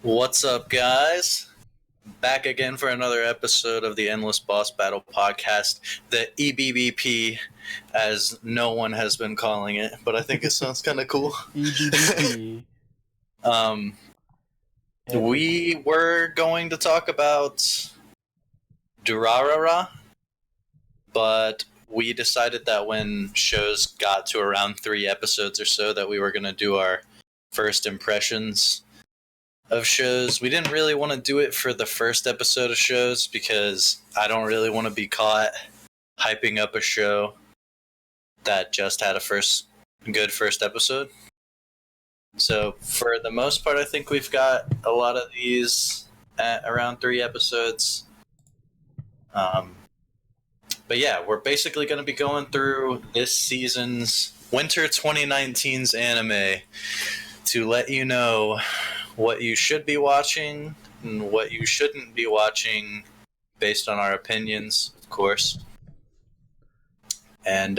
What's up, guys? Back again for another episode of the Endless Boss Battle Podcast, the EBBP, as no one has been calling it, but I think it sounds kind of cool. EBBP. Um, we were going to talk about Durarara, but we decided that when shows got to around 3 episodes or so that we were going to do our first impressions of shows. We didn't really want to do it for the first episode of shows because I don't really want to be caught hyping up a show that just had a good first episode. So for the most part, I think we've got a lot of these at around 3 episodes. But yeah, we're basically going to be going through this season's Winter 2019's anime to let you know what you should be watching and what you shouldn't be watching based on our opinions, of course. And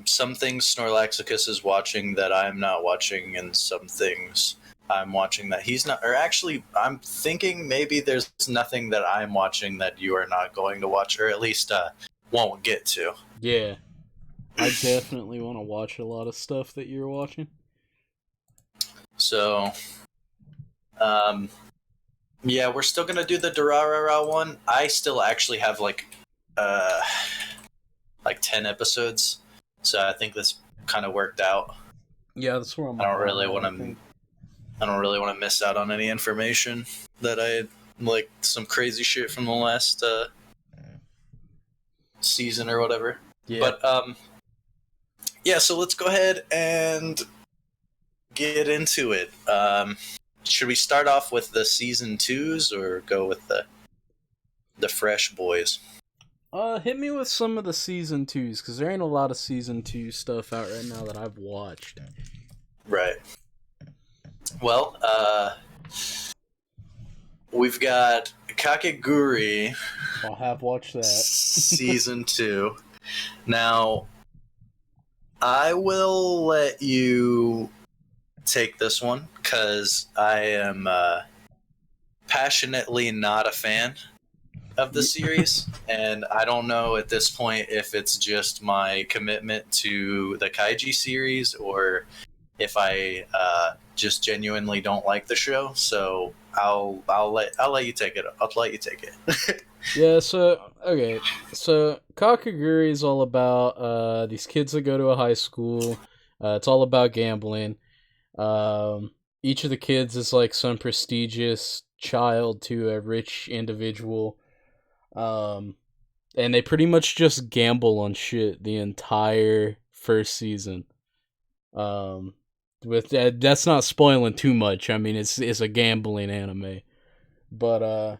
some things Snorlaxicus is watching that I'm not watching, and some things I'm watching that he's not. Or actually, I'm thinking maybe there's nothing that I'm watching that you are not going to watch, or at least won't get to. Yeah. I definitely want to watch a lot of stuff that you're watching. So, we're still gonna do the Durarara one. I still actually have like 10 episodes, so I think this kind of worked out. Yeah, that's where I'm. I don't really want to miss out on any information that I like some crazy shit from the last season or whatever. Yeah. But so let's go ahead and get into it. Should we start off with the season 2s or go with the fresh boys? Hit me with some of the season 2s, because there ain't a lot of season 2 stuff out right now that I've watched. Right. Well, we've got Kakegurui. I have watched that. Season 2. Now, I will let you take this one because I am passionately not a fan of the series, and I don't know at this point if it's just my commitment to the Kaiji series or if I just genuinely don't like the show. So I'll let you take it. I'll let you take it. Yeah, so Kakegurui is all about these kids that go to a high school. It's all about gambling. Each of the kids is like some prestigious child to a rich individual. And they pretty much just gamble on shit the entire first season. With that's not spoiling too much. I mean, it's a gambling anime. But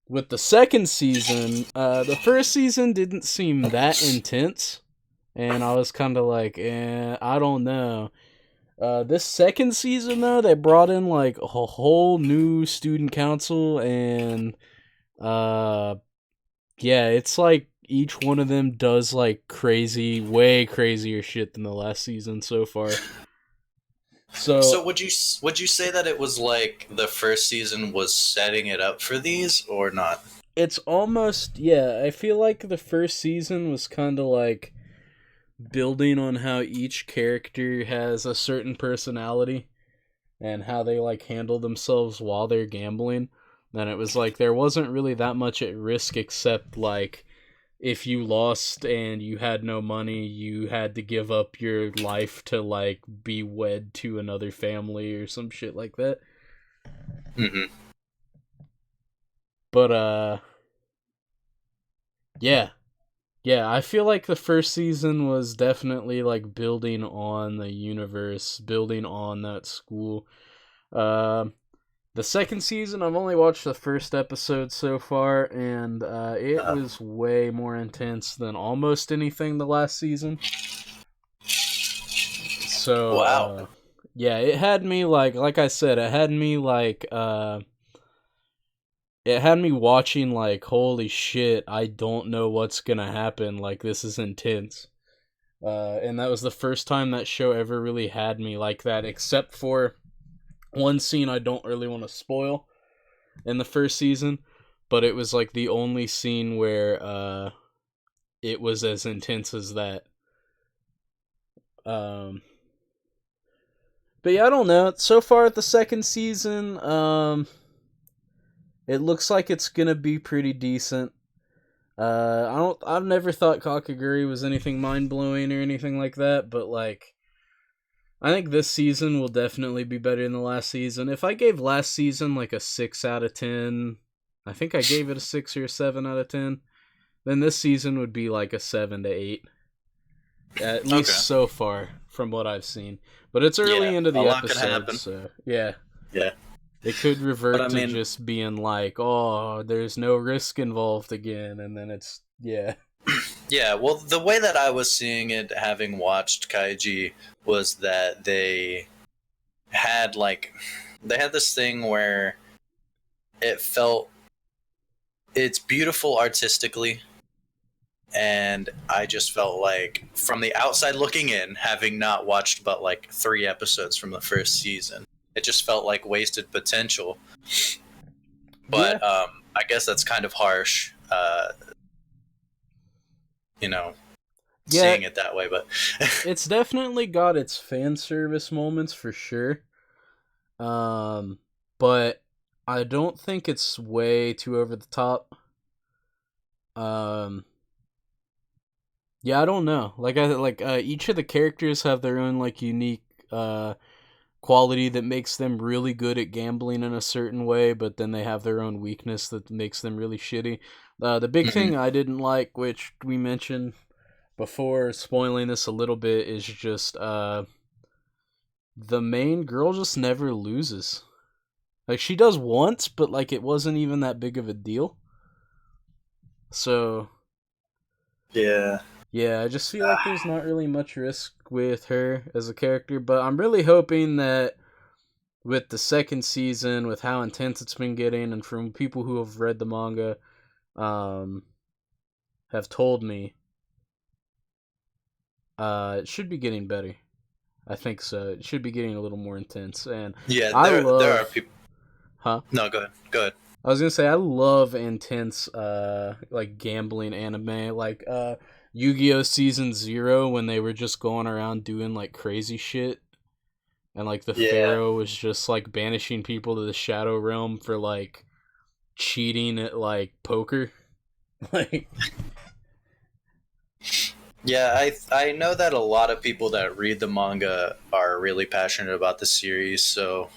with the second season, the first season didn't seem that intense, and I was kind of like, I don't know. This second season, though, they brought in like a whole new student council, and it's like each one of them does like way crazier shit than the last season so far. So would you say that it was like the first season was setting it up for these or not? It's almost, yeah, I feel like the first season was kind of like building on how each character has a certain personality and how they like handle themselves while they're gambling. And it was like there wasn't really that much at risk except like if you lost and you had no money, you had to give up your life to like be wed to another family or some shit like that. Mm-hmm. But yeah, I feel like the first season was definitely like building on the universe, building on that school. The second season, I've only watched the first episode so far, and it was way more intense than almost anything the last season. So, wow. It had me like I said, it had me watching like, holy shit, I don't know what's gonna happen, like this is intense. And that was the first time that show ever really had me like that, except for one scene I don't really want to spoil in the first season, but it was like the only scene where it was as intense as that. But yeah, I don't know. So far at the second season, it looks like it's gonna be pretty decent. I've never thought Kakaguri was anything mind blowing or anything like that, but like, I think this season will definitely be better than the last season. If I gave last season like a 6 out of 10, I think I gave it a 6 or a 7 out of 10, then this season would be like a 7 to 8. At least so far from what I've seen. But it's early into the episode, so yeah. Yeah. It could revert to just being like, oh, there's no risk involved again, and then it's, yeah. Yeah, well, the way that I was seeing it, having watched Kaiji, was that they had this thing where it's beautiful artistically, and I just felt like, from the outside looking in, having not watched but like 3 episodes from the first season, it just felt like wasted potential. But I guess that's kind of harsh, seeing it that way. But it's definitely got its fan service moments for sure. But I don't think it's way too over the top. Yeah, I don't know. Each of the characters have their own like unique quality that makes them really good at gambling in a certain way, but then they have their own weakness that makes them really shitty. The big thing I didn't like, which we mentioned before, spoiling this a little bit, is just the main girl just never loses. Like, she does once, but like it wasn't even that big of a deal. So yeah, I just feel like there's not really much risk with her as a character, but I'm really hoping that with the second season, with how intense it's been getting, and from people who have read the manga, have told me, it should be getting better. I think so. It should be getting a little more intense, and yeah, there are people. Huh? No, go ahead. I was gonna say I love intense, like gambling anime, like Yu-Gi-Oh! Season 0, when they were just going around doing like crazy shit, and like the Pharaoh was just like banishing people to the Shadow Realm for like cheating at like poker. Like, yeah, I know that a lot of people that read the manga are really passionate about the series, so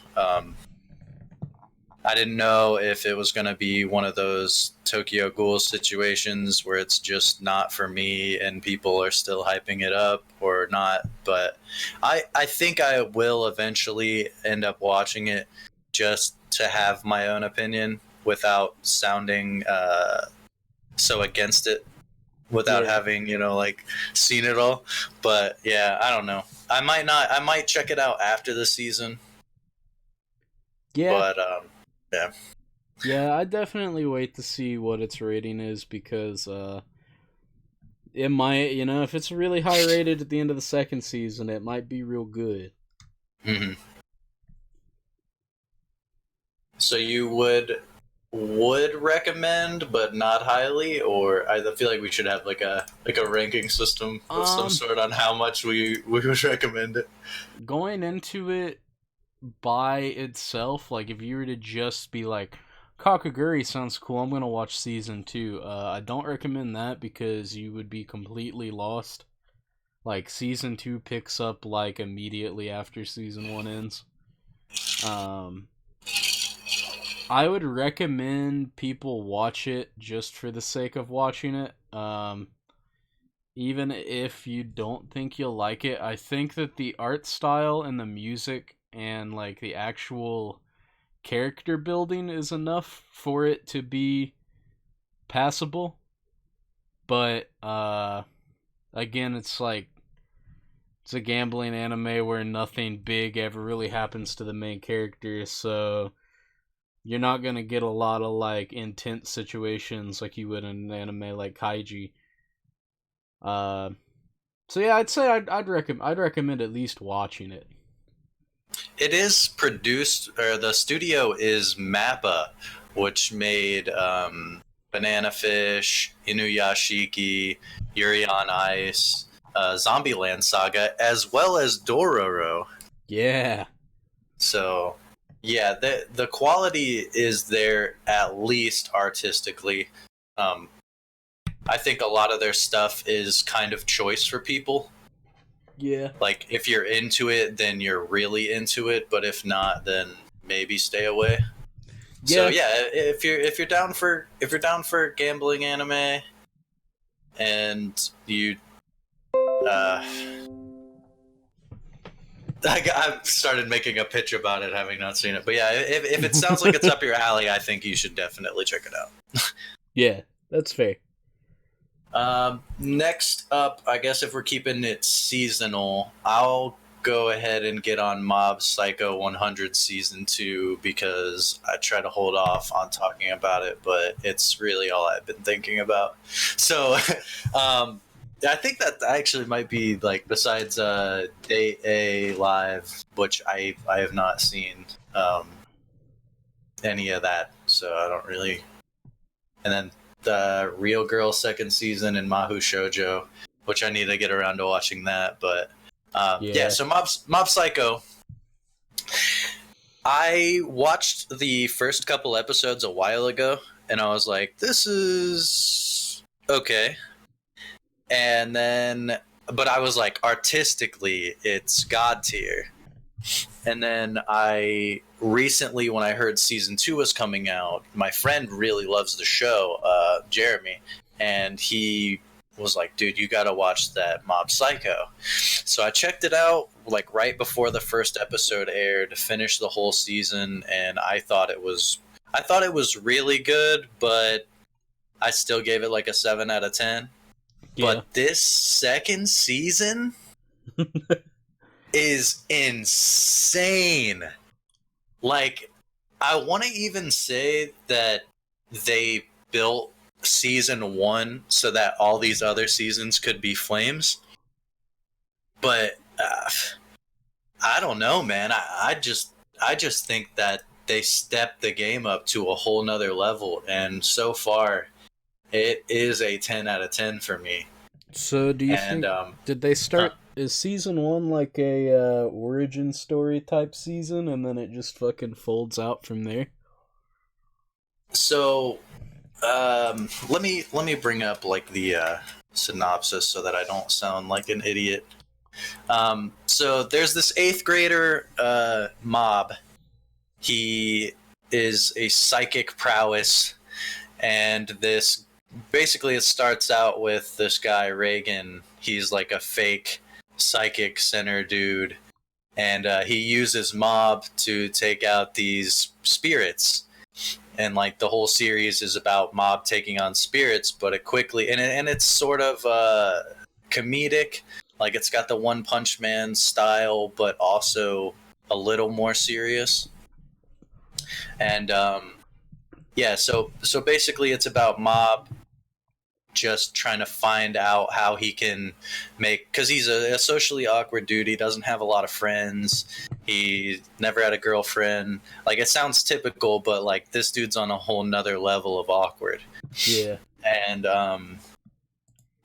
I didn't know if it was going to be one of those Tokyo Ghoul situations where it's just not for me and people are still hyping it up or not. But I think I will eventually end up watching it just to have my own opinion without sounding so against it, without having, seen it all. But yeah, I don't know. I might check it out after the season. Yeah. But yeah. Yeah, I definitely wait to see what its rating is, because it might, if it's really high rated at the end of the second season, it might be real good. Mm-hmm. So you would recommend, but not highly, or I feel like we should have like a ranking system of some sort on how much we would recommend it. Going into it by itself, like if you were to just be like, Kakaguri sounds cool, I'm gonna watch season 2, I don't recommend that, because you would be completely lost. Like, season 2 picks up like immediately after season 1 ends. I would recommend people watch it just for the sake of watching it. Even if you don't think you'll like it, I think that the art style and the music and like the actual character building is enough for it to be passable. But again, it's like, it's a gambling anime where nothing big ever really happens to the main character, so you're not gonna get a lot of like intense situations like you would in an anime like Kaiji. So yeah, I'd say I'd recommend at least watching it. It is produced, or the studio is Mappa, which made Banana Fish, Inuyashiki, Yuri on Ice, Zombieland Saga, as well as Dororo. Yeah. So, yeah, the quality is there, at least artistically. Um, I think a lot of their stuff is kind of choice for people. Yeah. Like, if you're into it, then you're really into it, but if not, then maybe stay away. So yeah, if you're down for gambling anime, and you I've started making a pitch about it, having not seen it. But yeah, if it sounds like it's up your alley, I think you should definitely check it out. Yeah, that's fair. Next up, I guess if we're keeping it seasonal, I'll go ahead and get on Mob Psycho 100 Season 2 because I try to hold off on talking about it, but it's really all I've been thinking about. So, I think that actually might be, like, besides Day A Live, which I have not seen any of that, so I don't really. And then the Real Girl second season and Mahu Shoujo, which I need to get around to watching that. But yeah, so Mob Psycho. I watched the first couple episodes a while ago, and I was like, this is okay. And then, but I was like, artistically, it's God tier. And then I recently, when I heard season 2 was coming out, my friend really loves the show, Jeremy, and he was like, dude, you gotta watch that Mob Psycho. So I checked it out like right before the first episode aired, finished the whole season, and I thought it was really good, but I still gave it like a 7 out of 10. Yeah. But this second season is insane. Like, I want to even say that they built season 1 so that all these other seasons could be flames. But I don't know, man. I just think that they stepped the game up to a whole nother level, and so far it is a 10 out of 10 for me. So do you think did they start is season 1 like a origin story type season, and then it just fucking folds out from there? So let me bring up like the synopsis so that I don't sound like an idiot. So there's this 8th grader Mob. He is a psychic prowess, and this basically it starts out with this guy Reagan. He's like a fake psychic center dude, and he uses Mob to take out these spirits. And like the whole series is about Mob taking on spirits, but it quickly and it's sort of comedic. Like it's got the One Punch Man style, but also a little more serious. And yeah, so basically it's about Mob just trying to find out how he can make, because he's a socially awkward dude. He doesn't have a lot of friends. He never had a girlfriend. Like, it sounds typical, but like this dude's on a whole nother level of awkward. Yeah. And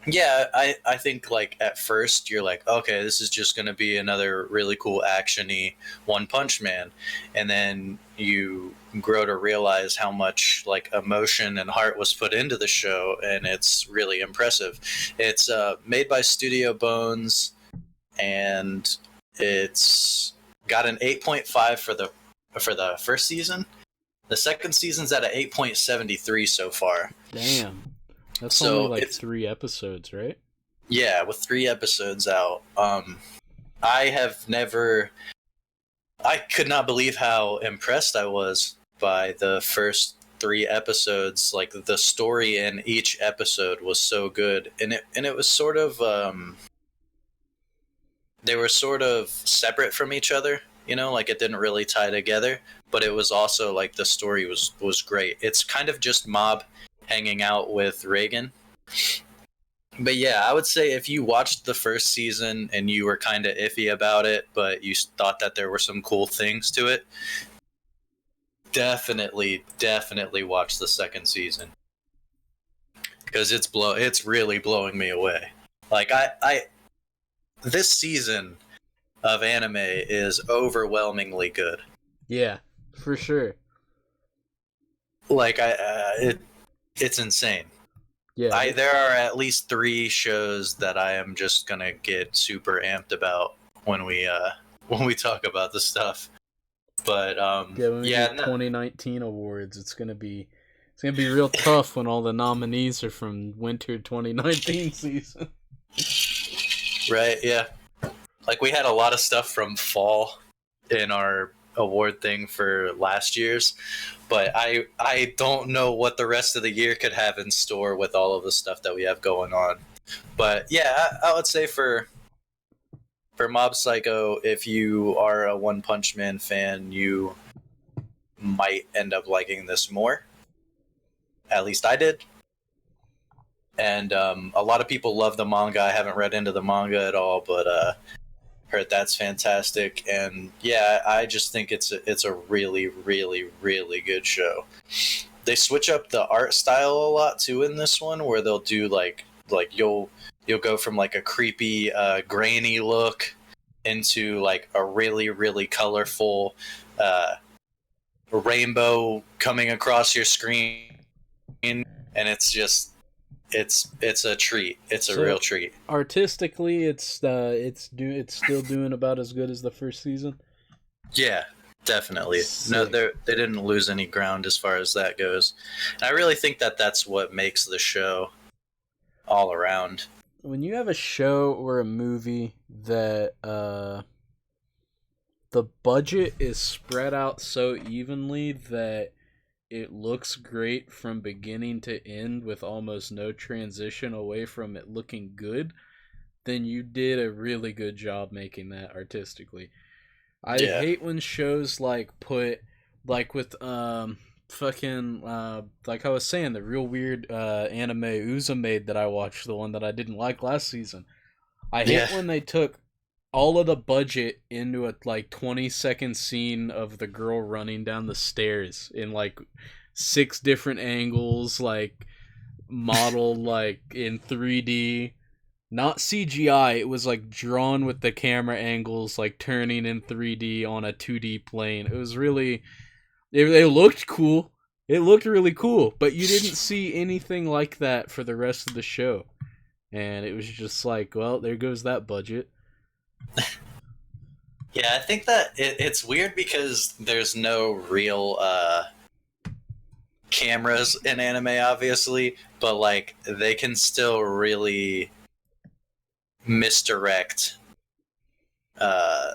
yeah, I think like at first you're like, okay, this is just gonna be another really cool action-y One Punch Man, and then you grow to realize how much like emotion and heart was put into the show, and it's really impressive. It's made by Studio Bones, and it's got an 8.5 for the first season. The second season's at an 8.73 so far. Damn. That's only like 3 episodes, right? Yeah, with 3 episodes out. I could not believe how impressed I was by the first 3 episodes. Like, the story in each episode was so good, and it was sort of they were sort of separate from each other. You know, like it didn't really tie together, but it was also like the story was great. It's kind of just Mob hanging out with Reagan, But yeah, I would say if you watched the first season and you were kind of iffy about it, but you thought that there were some cool things to it, definitely watch the second season because it's really blowing me away. Like I this season of anime is overwhelmingly good. Yeah, for sure. Like it's insane. Yeah, There are at least 3 shows that I am just gonna get super amped about when we talk about the stuff. But yeah. When we do yeah, no, 2019 awards, it's gonna be real tough when all the nominees are from winter 2019 season. right, yeah. Like we had a lot of stuff from fall in our award thing for last year's, but I don't know what the rest of the year could have in store with all of the stuff that we have going on. But yeah, I would say for Mob Psycho, if you are a One Punch Man fan, you might end up liking this more. At least I did. And a lot of people love the manga. I haven't read into the manga at all, but heard that's fantastic. And yeah, I just think it's a really really good show. They switch up the art style a lot too in this one, where they'll do like you'll go from like a creepy grainy look into like a really colorful rainbow coming across your screen, and it's a treat. It's a So real treat. artistically, it's still doing about as good as the first season. Yeah, definitely. No, Sick. they didn't lose any ground as far as that goes. And I really think that that's what makes the show all around. When you have a show or a movie that the budget is spread out so evenly that it looks great from beginning to end with almost no transition away from it looking good, then you did a really good job making that artistically. I Yeah, hate when shows like put like with fucking like I was saying, the real weird anime Uzumade that I watched, the one that I didn't like last season. I yeah, hate when they took all of the budget into a like 20-second scene of the girl running down the stairs in like 6 different angles, like modeled like in 3D, not CGI. It was like drawn with the camera angles like turning in 3D on a 2D plane. It was really it looked cool. It looked really cool, but you didn't see anything like that for the rest of the show. And it was just like, well, there goes that budget. yeah. I think that it's weird because there's no real cameras in anime, obviously, but like they can still really misdirect uh,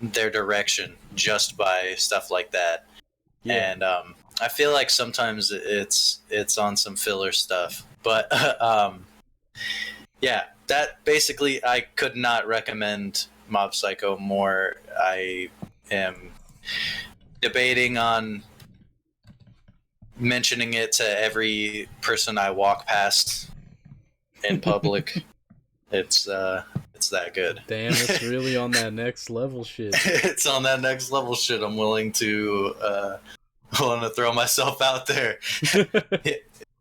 their direction just by stuff like that. Yeah. And I feel like sometimes it's on some filler stuff, but yeah, that basically I could not recommend Mob Psycho more. I am debating on mentioning it to every person I walk past in public. It's that good. Damn, it's really on that next level shit. It's on that next level shit. I'm willing to throw myself out there.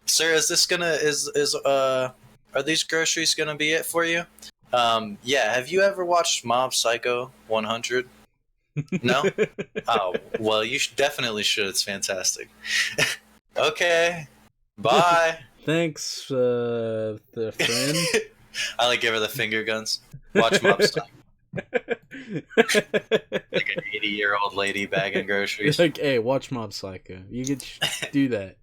Sir, is this gonna is are these groceries gonna be it for you? Yeah. Have you ever watched Mob Psycho 100? No. Oh well, you definitely should. It's fantastic. Okay. Bye. Thanks, the friend. I like give her the finger guns. Watch Mob Psycho. Like an 80-year-old lady bagging groceries. Like, hey, watch Mob Psycho. You could do that.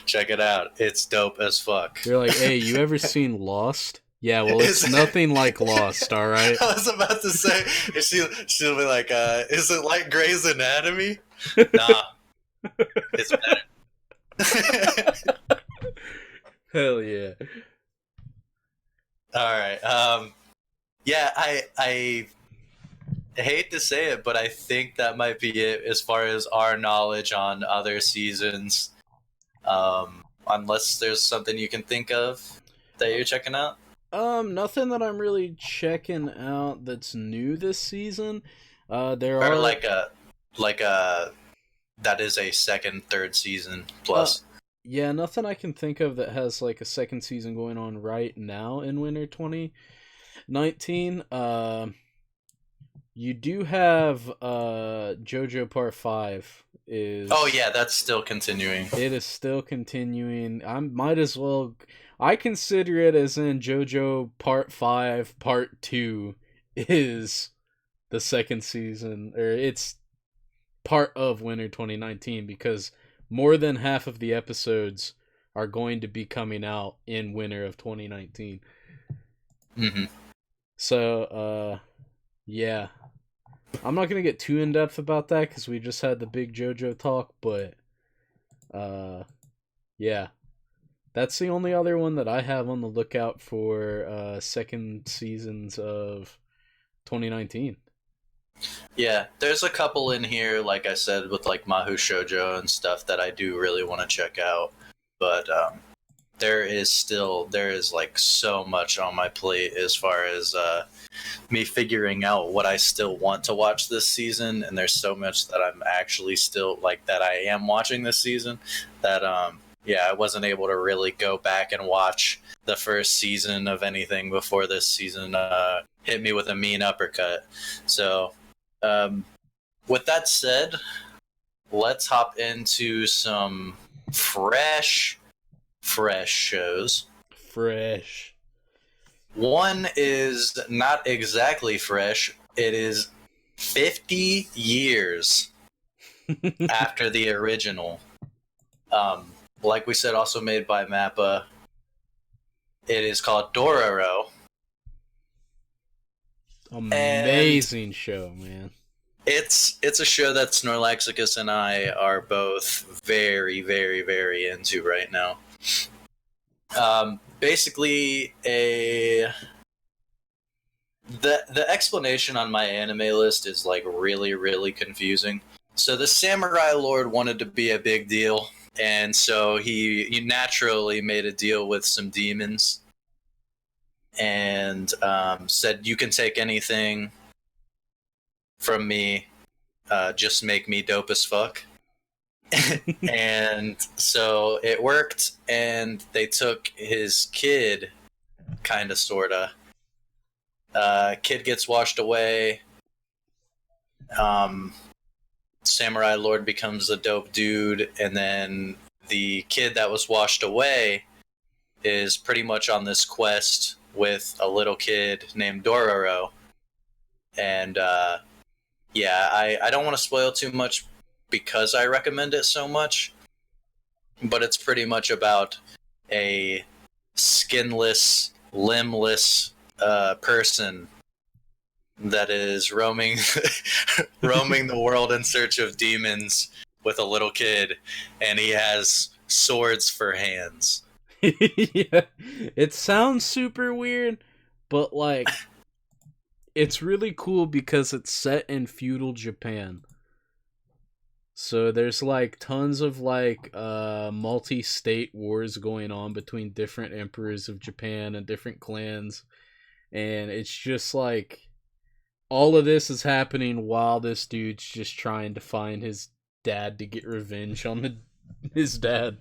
Check it out. It's dope as fuck. You're like, hey, you ever seen Lost? Yeah, well, it's Is- nothing like Lost, all right? I was about to say, she'll be like, is it like Grey's Anatomy? Nah, it's better. Hell yeah. All right. Yeah, I hate to say it, but I think that might be it as far as our knowledge on other seasons. unless there's something you can think of that you're checking out. Nothing that I'm really checking out that's new this season. There Or are like a that is a second, third season plus. yeah, nothing I can think of that has like a second season going on right now in winter 2019. You do have JoJo Part 5 is Oh yeah, that's still continuing. it is still continuing. I might as well I consider it as in JoJo Part 5 Part 2 is the second season, or it's part of winter 2019, because more than half of the episodes are going to be coming out in winter of 2019. Mm-hmm. So yeah, I'm not gonna get too in depth about that because we just had the big JoJo talk, but yeah, that's the only other one that I have on the lookout for second seasons of 2019. Yeah, there's a couple in here, like I said, with like Mahu Shoujo and stuff that I do really want to check out. But there is like so much on my plate as far as me figuring out what I still want to watch this season, and there's so much that I'm actually still like that I am watching this season that I wasn't able to really go back and watch the first season of anything before this season hit me with a mean uppercut. So with that said, let's hop into some fresh shows. Fresh. One is not exactly fresh. It is 50 years after the original. Like we said, also made by Mappa. It is called Dororo. Amazing show, man. It's a show that Snorlaxicus and I are both very, very, very into right now. Basically, the explanation on my anime list is like really, really confusing. So the Samurai Lord wanted to be a big deal, and so he naturally made a deal with some demons, and said, "You can take anything from me, just make me dope as fuck." And so it worked, and they took his kid, kind of, sorta. Kid gets washed away. Samurai Lord becomes a dope dude, and then the kid that was washed away is pretty much on this quest with a little kid named Dororo. And I don't want to spoil too much because I recommend it so much, but it's pretty much about a skinless, limbless person that is roaming the world in search of demons with a little kid, and he has swords for hands. Yeah, it sounds super weird, but like it's really cool because it's set in feudal Japan. So there's like tons of like multi-state wars going on between different emperors of Japan and different clans, and it's just like all of this is happening while this dude's just trying to find his dad to get revenge on his dad.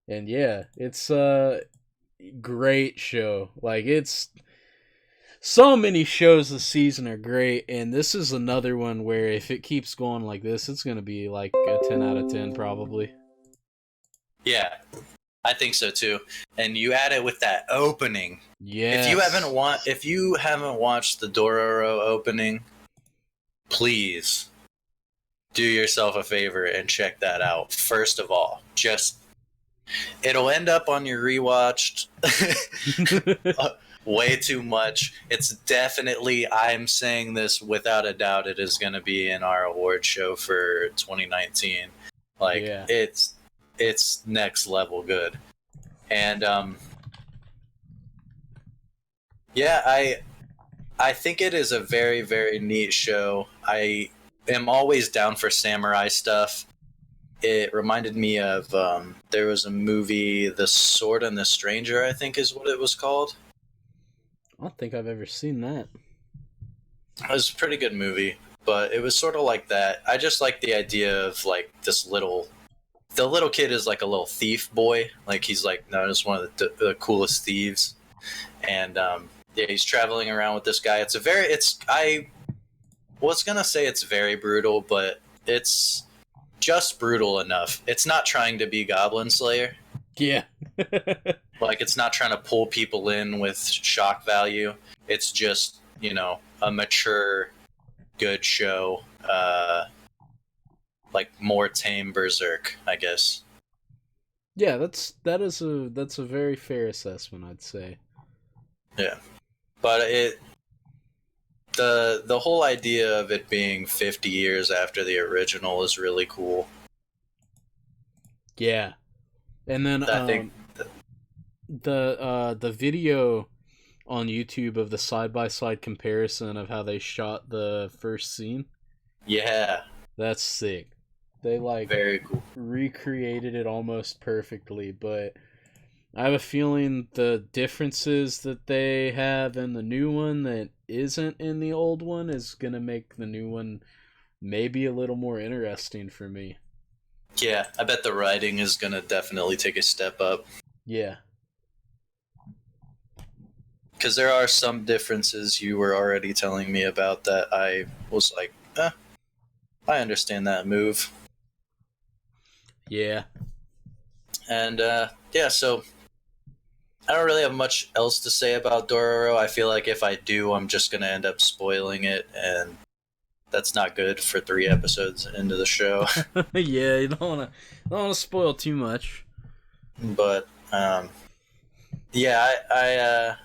And yeah, it's a great show. Like, it's so many shows this season are great, and this is another one where if it keeps going like this, it's going to be like a 10 out of 10 probably. Yeah, I think so too. And you add it with that opening. Yeah. If you haven't watched the Dororo opening, please do yourself a favor and check that out. First of all, it'll end up on your rewatched way too much. It's definitely, I'm saying this without a doubt, it is going to be in our award show for 2019. Like, Yeah. it's next level good. And I think it is a very, very neat show. I am always down for samurai stuff, it reminded me of there was a movie, The Sword and the Stranger, I think is what it was called. I don't think I've ever seen that. It was a pretty good movie, but it was sort of like that. I just like the idea of like the little kid is like a little thief boy. Like he's like known as one of the coolest thieves, and yeah, he's traveling around with this guy. I was gonna say it's very brutal, but it's just brutal enough. It's not trying to be Goblin Slayer. Yeah. Like it's not trying to pull people in with shock value. It's just, a mature, good show. Like more tame Berserk, I guess. Yeah, that's a very fair assessment, I'd say. Yeah. But the whole idea of it being 50 years after the original is really cool. Yeah. And then I think the video on YouTube of the side-by-side comparison of how they shot the first scene. Yeah. That's sick. They very cool. Recreated it almost perfectly, but I have a feeling the differences that they have in the new one that isn't in the old one is going to make the new one maybe a little more interesting for me. Yeah, I bet the writing is going to definitely take a step up. Yeah. Because there are some differences you were already telling me about that I was like, I understand that move. Yeah. And, yeah, so I don't really have much else to say about Dororo. I feel like if I do, I'm just going to end up spoiling it, and that's not good for 3 episodes into the show. Yeah, you don't want to spoil too much. But, yeah,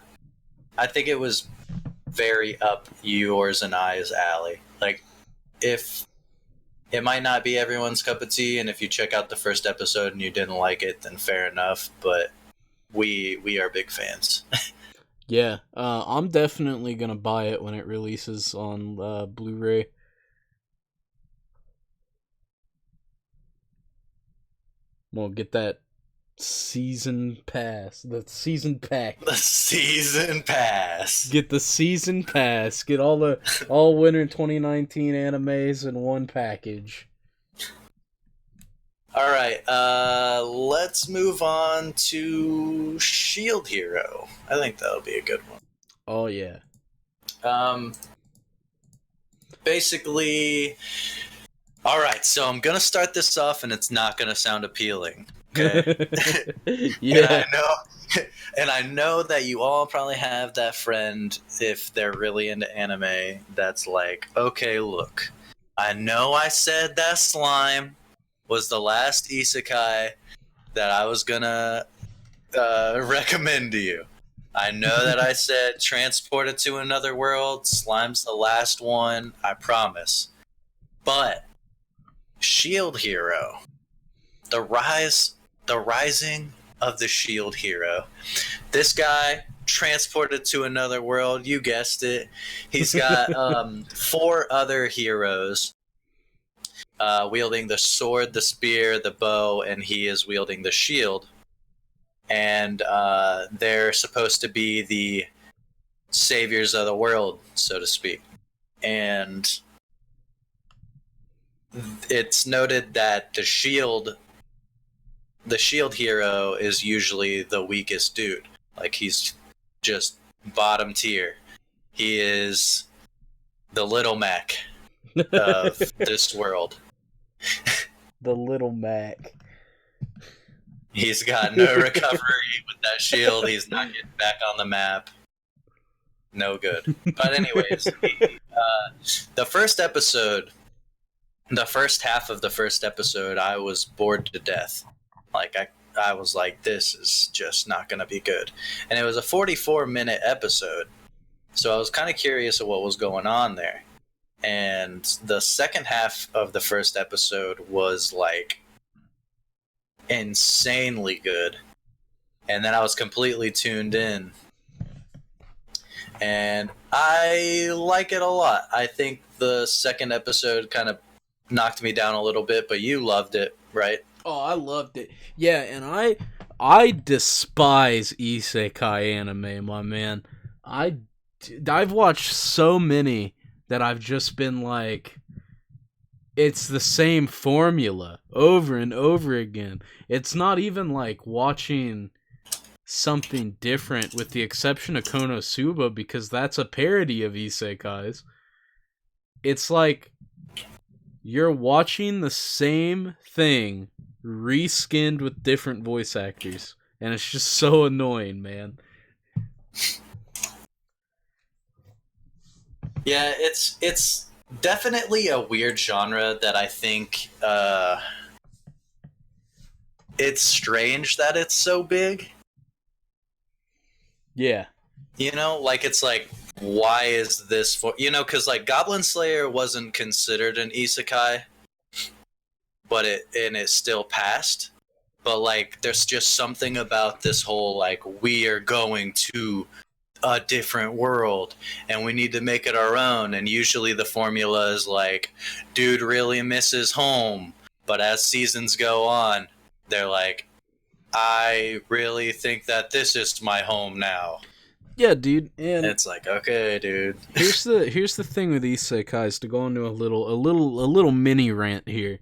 I think it was very up yours and I's alley. Like, if it might not be everyone's cup of tea, and if you check out the first episode and you didn't like it, then fair enough. But we are big fans. Yeah, I'm definitely gonna buy it when it releases on Blu-ray. We'll get that season pass, the season pack. The season pass. Get the season pass. Get all winter 2019 animes in one package. All right, let's move on to Shield Hero. I think that'll be a good one. Oh yeah. Basically, all right. So I'm gonna start this off, and it's not gonna sound appealing. Okay. Yeah. And I know that you all probably have that friend, if they're really into anime, that's like, okay, look, I know I said that slime was the last isekai that I was gonna recommend to you. I know that I said transported to another world, slime's the last one, I promise. But Shield Hero, the rising of the Shield Hero. This guy transported to another world, you guessed it. He's got 4 other heroes wielding the sword, the spear, the bow, and he is wielding the shield. And they're supposed to be the saviors of the world, so to speak. And it's noted that the shield hero is usually the weakest dude. Like, he's just bottom tier. He is the Little Mac of this world. The Little Mac. He's got no recovery with that shield. He's not getting back on the map. No good. But anyways, the first half of the first episode, I was bored to death. Like, I was like, this is just not going to be good. And it was a 44-minute episode. So I was kind of curious of what was going on there. And the second half of the first episode was, like, insanely good. And then I was completely tuned in. And I like it a lot. I think the second episode kind of knocked me down a little bit, but you loved it, right? Oh, I loved it. Yeah, and I despise isekai anime, my man. I I've watched so many that I've just been like, it's the same formula over and over again. It's not even like watching something different with the exception of Konosuba because that's a parody of isekais. It's like you're watching the same thing reskinned with different voice actors, and it's just so annoying, man. Yeah, it's definitely a weird genre that I think it's strange that it's so big. Yeah. You know, like it's like why is this for, you know, cuz like Goblin Slayer wasn't considered an isekai, but it still passed. But like there's just something about this whole like we are going to a different world and we need to make it our own, and usually the formula is like dude really misses home, but as seasons go on they're like I really think that this is my home now. Yeah, dude. And And it's like okay dude. here's the thing with isekais, to go into a little mini rant here.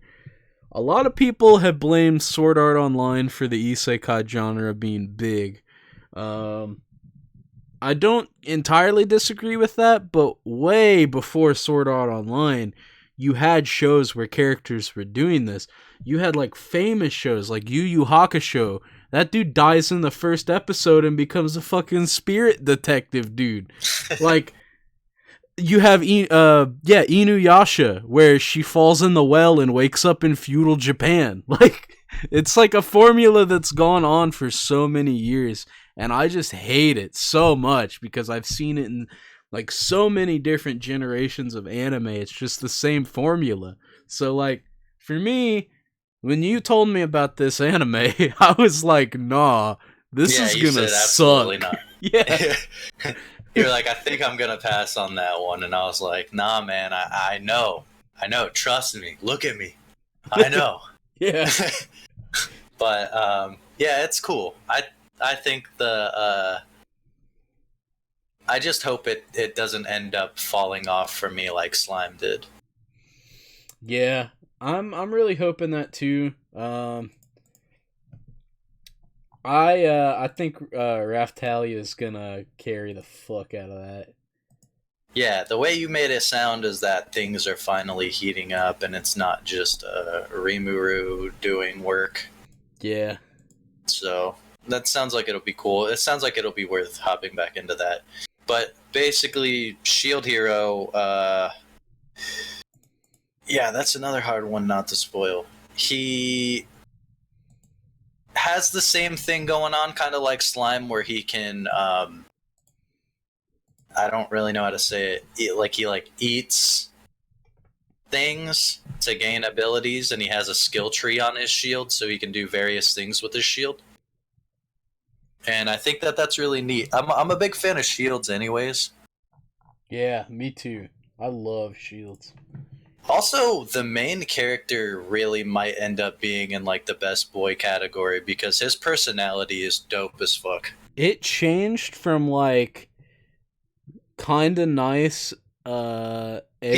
A lot of people have blamed Sword Art Online for the isekai genre being big. Um I don't entirely disagree with that, but way before Sword Art Online, you had shows where characters were doing this. You had like famous shows like Yu Yu Hakusho. That dude dies in the first episode and becomes a fucking spirit detective, dude. Like you have Inuyasha, where she falls in the well and wakes up in feudal Japan. Like it's like a formula that's gone on for so many years, and I just hate it so much because I've seen it in like so many different generations of anime. It's just the same formula. So like for me, when you told me about this anime, I was like, nah, this Yeah, is you gonna said absolutely suck. not. Yeah. You're like I think I'm gonna pass on that one, and I was like nah man, I know, trust me, look at me, I know. Yeah. But yeah, it's cool. I think I just hope it doesn't end up falling off for me like Slime did. Yeah. I'm really hoping that too. I think Raftalia is gonna carry the fuck out of that. Yeah, the way you made it sound is that things are finally heating up, and it's not just Rimuru doing work. Yeah. So that sounds like it'll be cool. It sounds like it'll be worth hopping back into that. But basically, Shield Hero, yeah, that's another hard one not to spoil. He has the same thing going on, kind of like Slime, where he can. I don't really know how to say it. He like eats things to gain abilities, and he has a skill tree on his shield, so he can do various things with his shield. And I think that that's really neat. I'm a big fan of shields, anyways. Yeah, me too. I love shields. Also, the main character really might end up being in like the best boy category because his personality is dope as fuck. It changed from like kind of nice He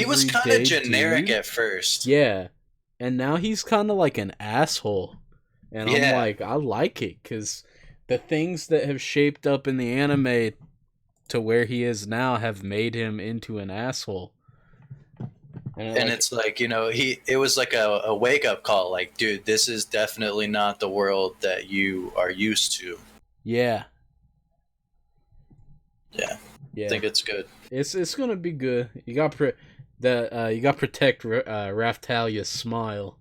was kind of everyday generic dude. at first. Yeah. And now he's kind of like an asshole. And I'm Yeah, like, I like it cuz the things that have shaped up in the anime to where he is now have made him into an asshole. and it's like, you know, it was like a wake up call. Like, dude, this is definitely not the world that you are used to. yeah. Yeah, Yeah. I think it's good. It's gonna be good. You got you got protect Raftalia's smile.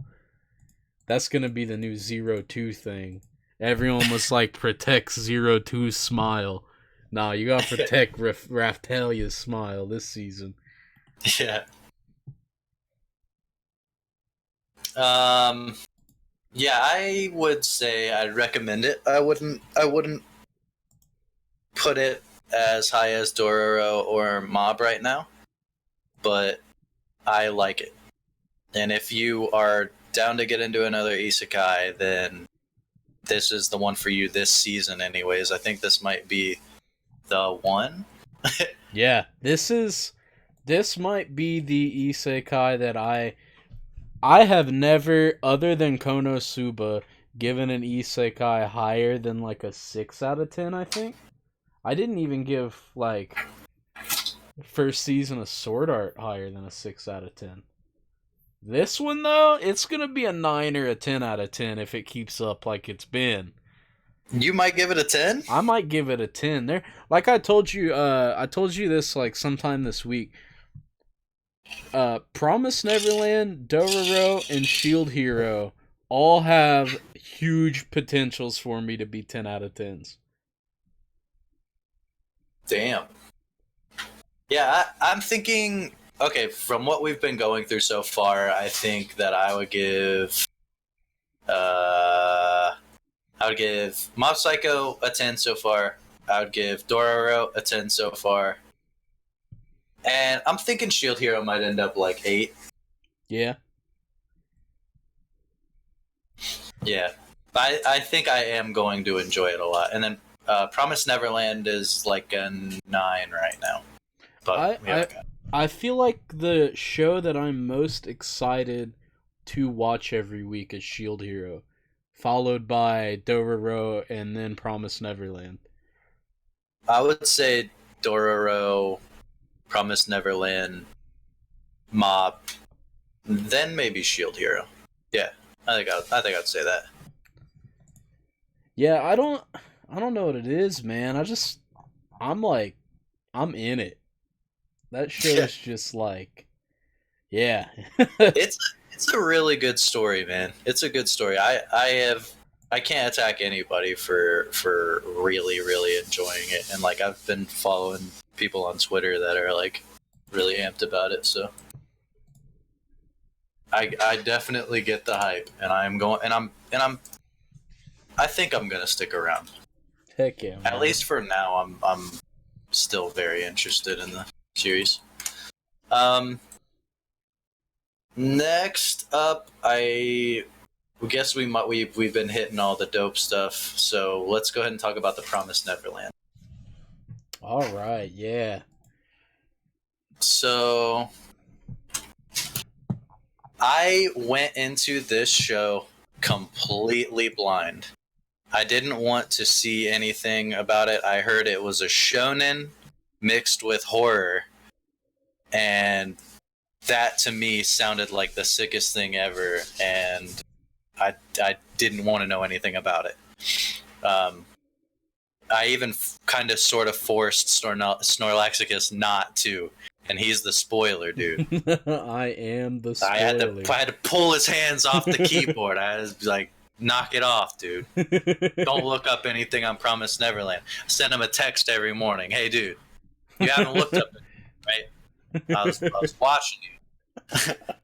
That's gonna be the new 02 thing. Everyone was like protect 02's smile. Nah, you gotta protect Raftalia's smile this season. Yeah. Um. Yeah, I would say I'd recommend it. I wouldn't put it as high as Dororo or Mob right now, but I like it. And if you are down to get into another isekai, then this is the one for you this season anyways. I think this might be the one. Yeah, this might be the isekai that I have never, other than Konosuba, given an isekai higher than like a 6 out of 10, I think. I didn't even give like first season of Sword Art higher than a 6 out of 10. This one though, it's going to be a 9 or a 10 out of 10 if it keeps up like it's been. You might give it a 10? I might give it a 10. There, like I told you this like sometime this week. Promise Neverland, Dororo, and Shield Hero all have huge potentials for me to be 10 out of 10s. Damn. Yeah, I'm thinking, okay, from what we've been going through so far, I think that I would give Mob Psycho a 10 so far. I would give Dororo a 10 so far. And I'm thinking Shield Hero might end up like 8. Yeah. Yeah. I think I am going to enjoy it a lot. And then Promise Neverland is like a 9 right now. But I feel like the show that I'm most excited to watch every week is Shield Hero, followed by Dororo and then Promise Neverland. I would say Dororo, Promise Neverland, Mob, then maybe Shield Hero. Yeah, I think I'd say that. Yeah, I don't know what it is, man. I'm in it. That show is just like, yeah. It's a really good story, man. It's a good story. I can't attack anybody for really, really enjoying it. And like I've been following people on Twitter that are like really amped about it, so I definitely get the hype, and I think I'm gonna stick around. Heck yeah, man. At least for now, I'm still very interested in the series. Next up, I guess we've been hitting all the dope stuff, so let's go ahead and talk about the Promised Neverland. All right, yeah. So I went into this show completely blind. I didn't want to see anything about it. I heard it was a shonen mixed with horror, and that to me sounded like the sickest thing ever, and I didn't want to know anything about it. I even kind of sort of forced Snorlaxicus not to, and he's the spoiler dude. I am the spoiler. I had to pull his hands off the keyboard. I was like, knock it off, dude. Don't look up anything on Promised Neverland. I send him a text every morning. Hey, dude, you haven't looked up it, right? I was watching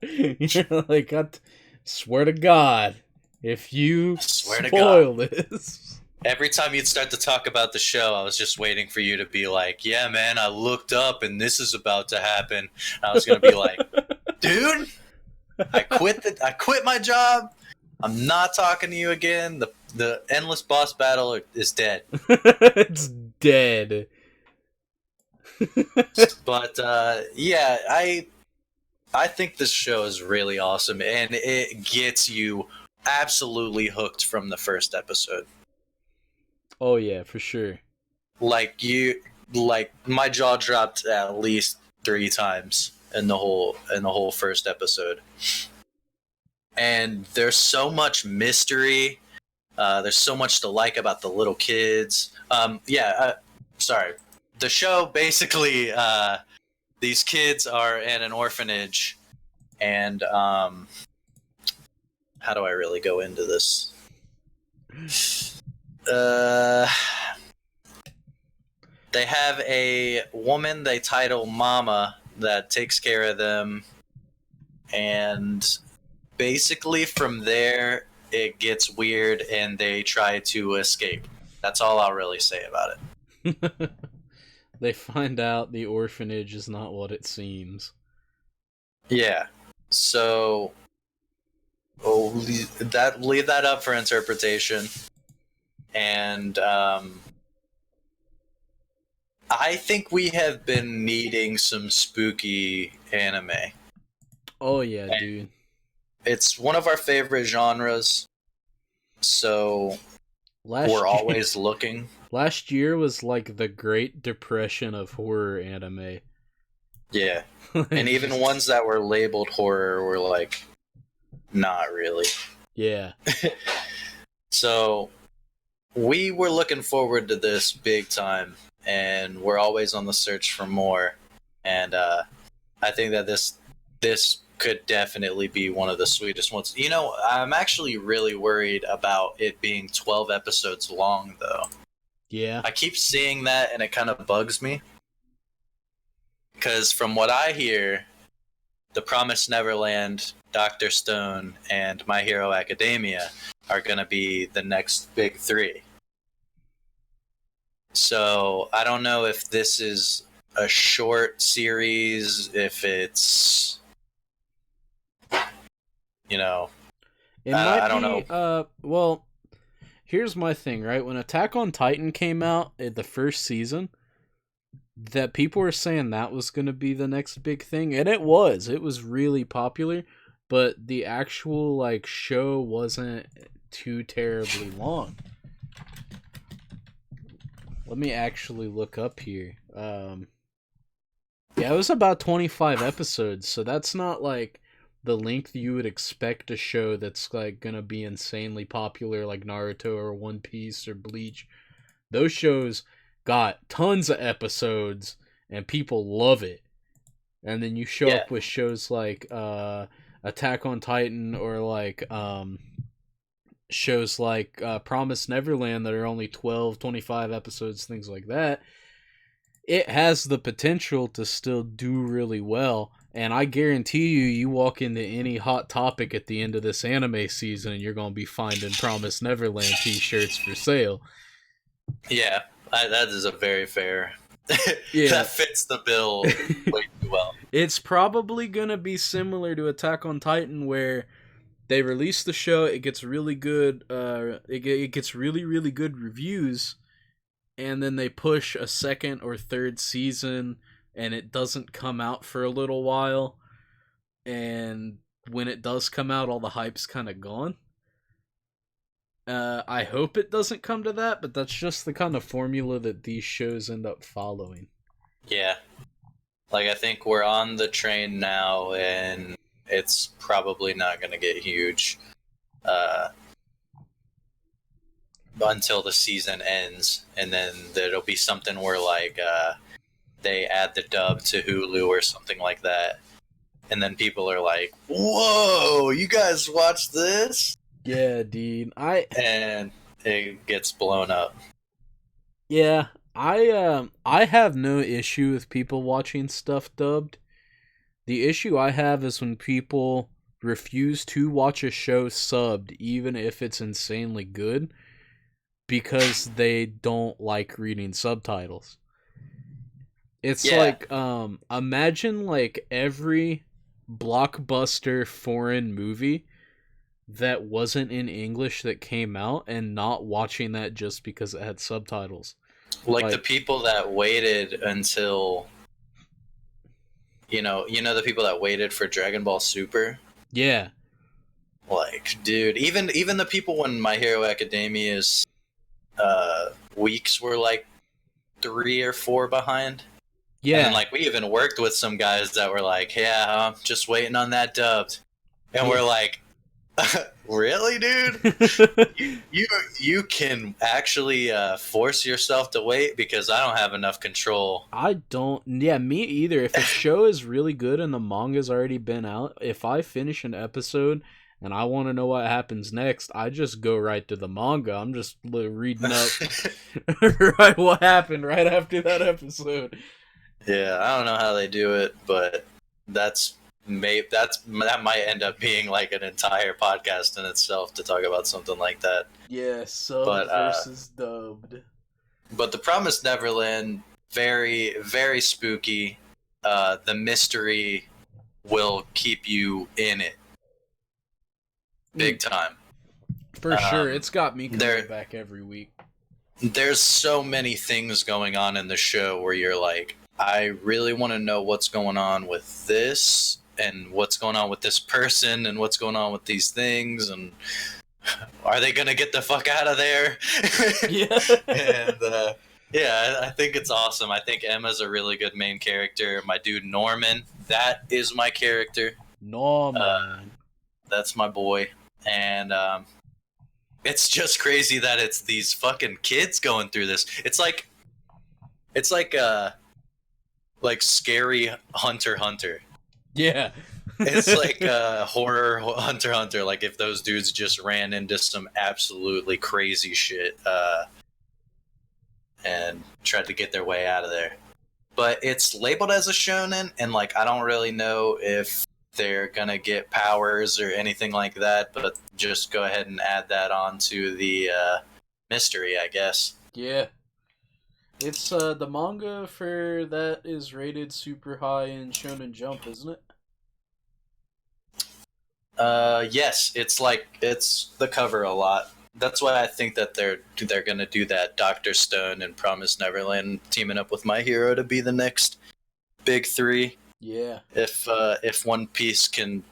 you. You're like, I swear to God, if you spoil this. Every time you'd start to talk about the show, I was just waiting for you to be like, yeah, man, I looked up and this is about to happen. And I was going to be like, dude, I quit my job. I'm not talking to you again. The endless boss battle is dead. It's dead. But yeah, I think this show is really awesome, and it gets you absolutely hooked from the first episode. Oh yeah, for sure. Like my jaw dropped at least 3 times in the whole first episode. And there's so much mystery. There's so much to like about the little kids. Sorry. The show basically, these kids are in an orphanage, and how do I really go into this? They have a woman they title Mama that takes care of them, and basically from there it gets weird and they try to escape. That's all I'll really say about it. They find out the orphanage is not what it seems. Yeah. So Oh, leave that up for interpretation. And I think we have been needing some spooky anime. Oh yeah, And dude. it's one of our favorite genres, so we're always looking. Last year was like the Great Depression of horror anime. Yeah. And even ones that were labeled horror were like, not really. Yeah. So we were looking forward to this big time, and we're always on the search for more. And I think that this could definitely be one of the sweetest ones. You know, I'm actually really worried about it being 12 episodes long, though. Yeah. I keep seeing that, and it kind of bugs me. Because from what I hear, The Promised Neverland, Dr. Stone, and My Hero Academia are going to be the next big three. So I don't know if this is a short series, if it's, you know, it might I don't be, know. Well, here's my thing, right? When Attack on Titan came out in the first season, that people were saying that was going to be the next big thing, and it was. It was really popular, but the actual like show wasn't too terribly long. Let me actually look up here. Yeah, it was about 25 episodes, so that's not like the length you would expect a show that's like gonna be insanely popular like Naruto or One Piece or Bleach. Those shows got tons of episodes and people love it. And then you show Yeah. up with shows like Attack on Titan or like shows like Promise Neverland that are only 12, 25 episodes, things like that. It has the potential to still do really well. And I guarantee you walk into any hot topic at the end of this anime season and you're going to be finding Promise Neverland t-shirts for sale. Yeah, that is a very fair. Yeah. That fits the bill way too well. It's probably going to be similar to Attack on Titan where they release the show, it gets really good, it gets really, really good reviews, and then they push a second or third season, and it doesn't come out for a little while, and when it does come out, all the hype's kind of gone. I hope it doesn't come to that, but that's just the kind of formula that these shows end up following. Yeah. Like, I think we're on the train now, and it's probably not going to get huge until the season ends, and then there'll be something where like they add the dub to Hulu or something like that, and then people are like, "Whoa, you guys watch this?" Yeah, dude. And it gets blown up. Yeah, I have no issue with people watching stuff dubbed. The issue I have is when people refuse to watch a show subbed, even if it's insanely good, because they don't like reading subtitles. It's like, imagine like every blockbuster foreign movie that wasn't in English that came out and not watching that just because it had subtitles. Like the people that waited until you know the people that waited for Dragon Ball Super. Yeah. Like, dude, even the people when My Hero Academia's weeks were like 3 or 4 behind. Yeah. And then, like, we even worked with some guys that were like, "Yeah, I'm just waiting on that dubbed," and we're like, "Really, dude? you can actually force yourself to wait because I don't have enough control." I don't. Yeah, me either. If a show is really good and the manga's already been out, if I finish an episode and I want to know what happens next, I just go right to the manga. I'm just reading up right what happened right after that episode. Yeah, I don't know how they do it, but that might end up being like an entire podcast in itself to talk about something like that. Yeah, sub versus dubbed. But The Promised Neverland, very, very spooky. The mystery will keep you in it. big time. For sure, it's got me coming back every week. There's so many things going on in the show where you're like, I really want to know what's going on with this, and what's going on with this person, and what's going on with these things, and are they gonna get the fuck out of there? Yeah. And yeah, I think it's awesome. I think Emma's a really good main character. My dude Norman, that is my character. Norman. That's my boy. And it's just crazy that it's these fucking kids going through this. It's like scary Hunter x Hunter. Yeah. It's like horror Hunter x Hunter. Like if those dudes just ran into some absolutely crazy shit and tried to get their way out of there. But it's labeled as a shonen, and like I don't really know if they're gonna get powers or anything like that. But just go ahead and add that on to the mystery, I guess. Yeah. It's the manga for that is rated super high in Shonen Jump, isn't it? Yes, it's the cover a lot. That's why I think that they're gonna do that. Dr. Stone and Promise Neverland teaming up with My Hero to be the next big three. Yeah. If One Piece can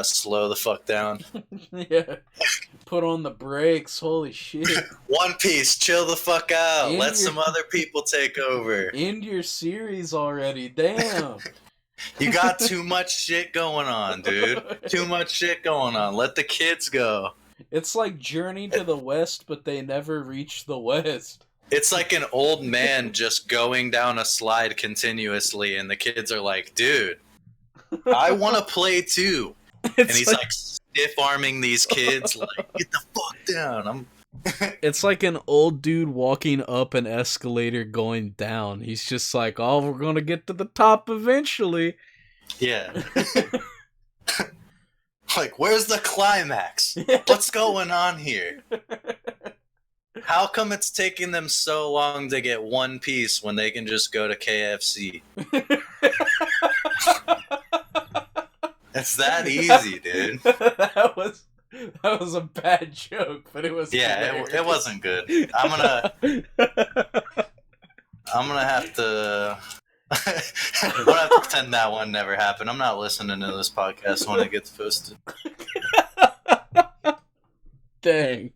slow the fuck down. Yeah. Put on the brakes. Holy shit. One Piece, chill the fuck out. Let some other people take over. End your series already. Damn. You got too much shit going on, dude. Too much shit going on. Let the kids go. It's like Journey to the West, but they never reach the West. It's like an old man just going down a slide continuously, and the kids are like, dude, I want to play too. And he's like stiff-arming these kids, like, get the fuck down. It's like an old dude walking up an escalator going down. He's just like, oh, we're going to get to the top eventually. Yeah. Like, where's the climax? What's going on here? How come it's taking them so long to get One Piece when they can just go to KFC? It's that easy, dude. That was a bad joke, but it was it wasn't good. I'm gonna have to I'm gonna have to pretend that one never happened. I'm not listening to this podcast when it gets posted. Dang.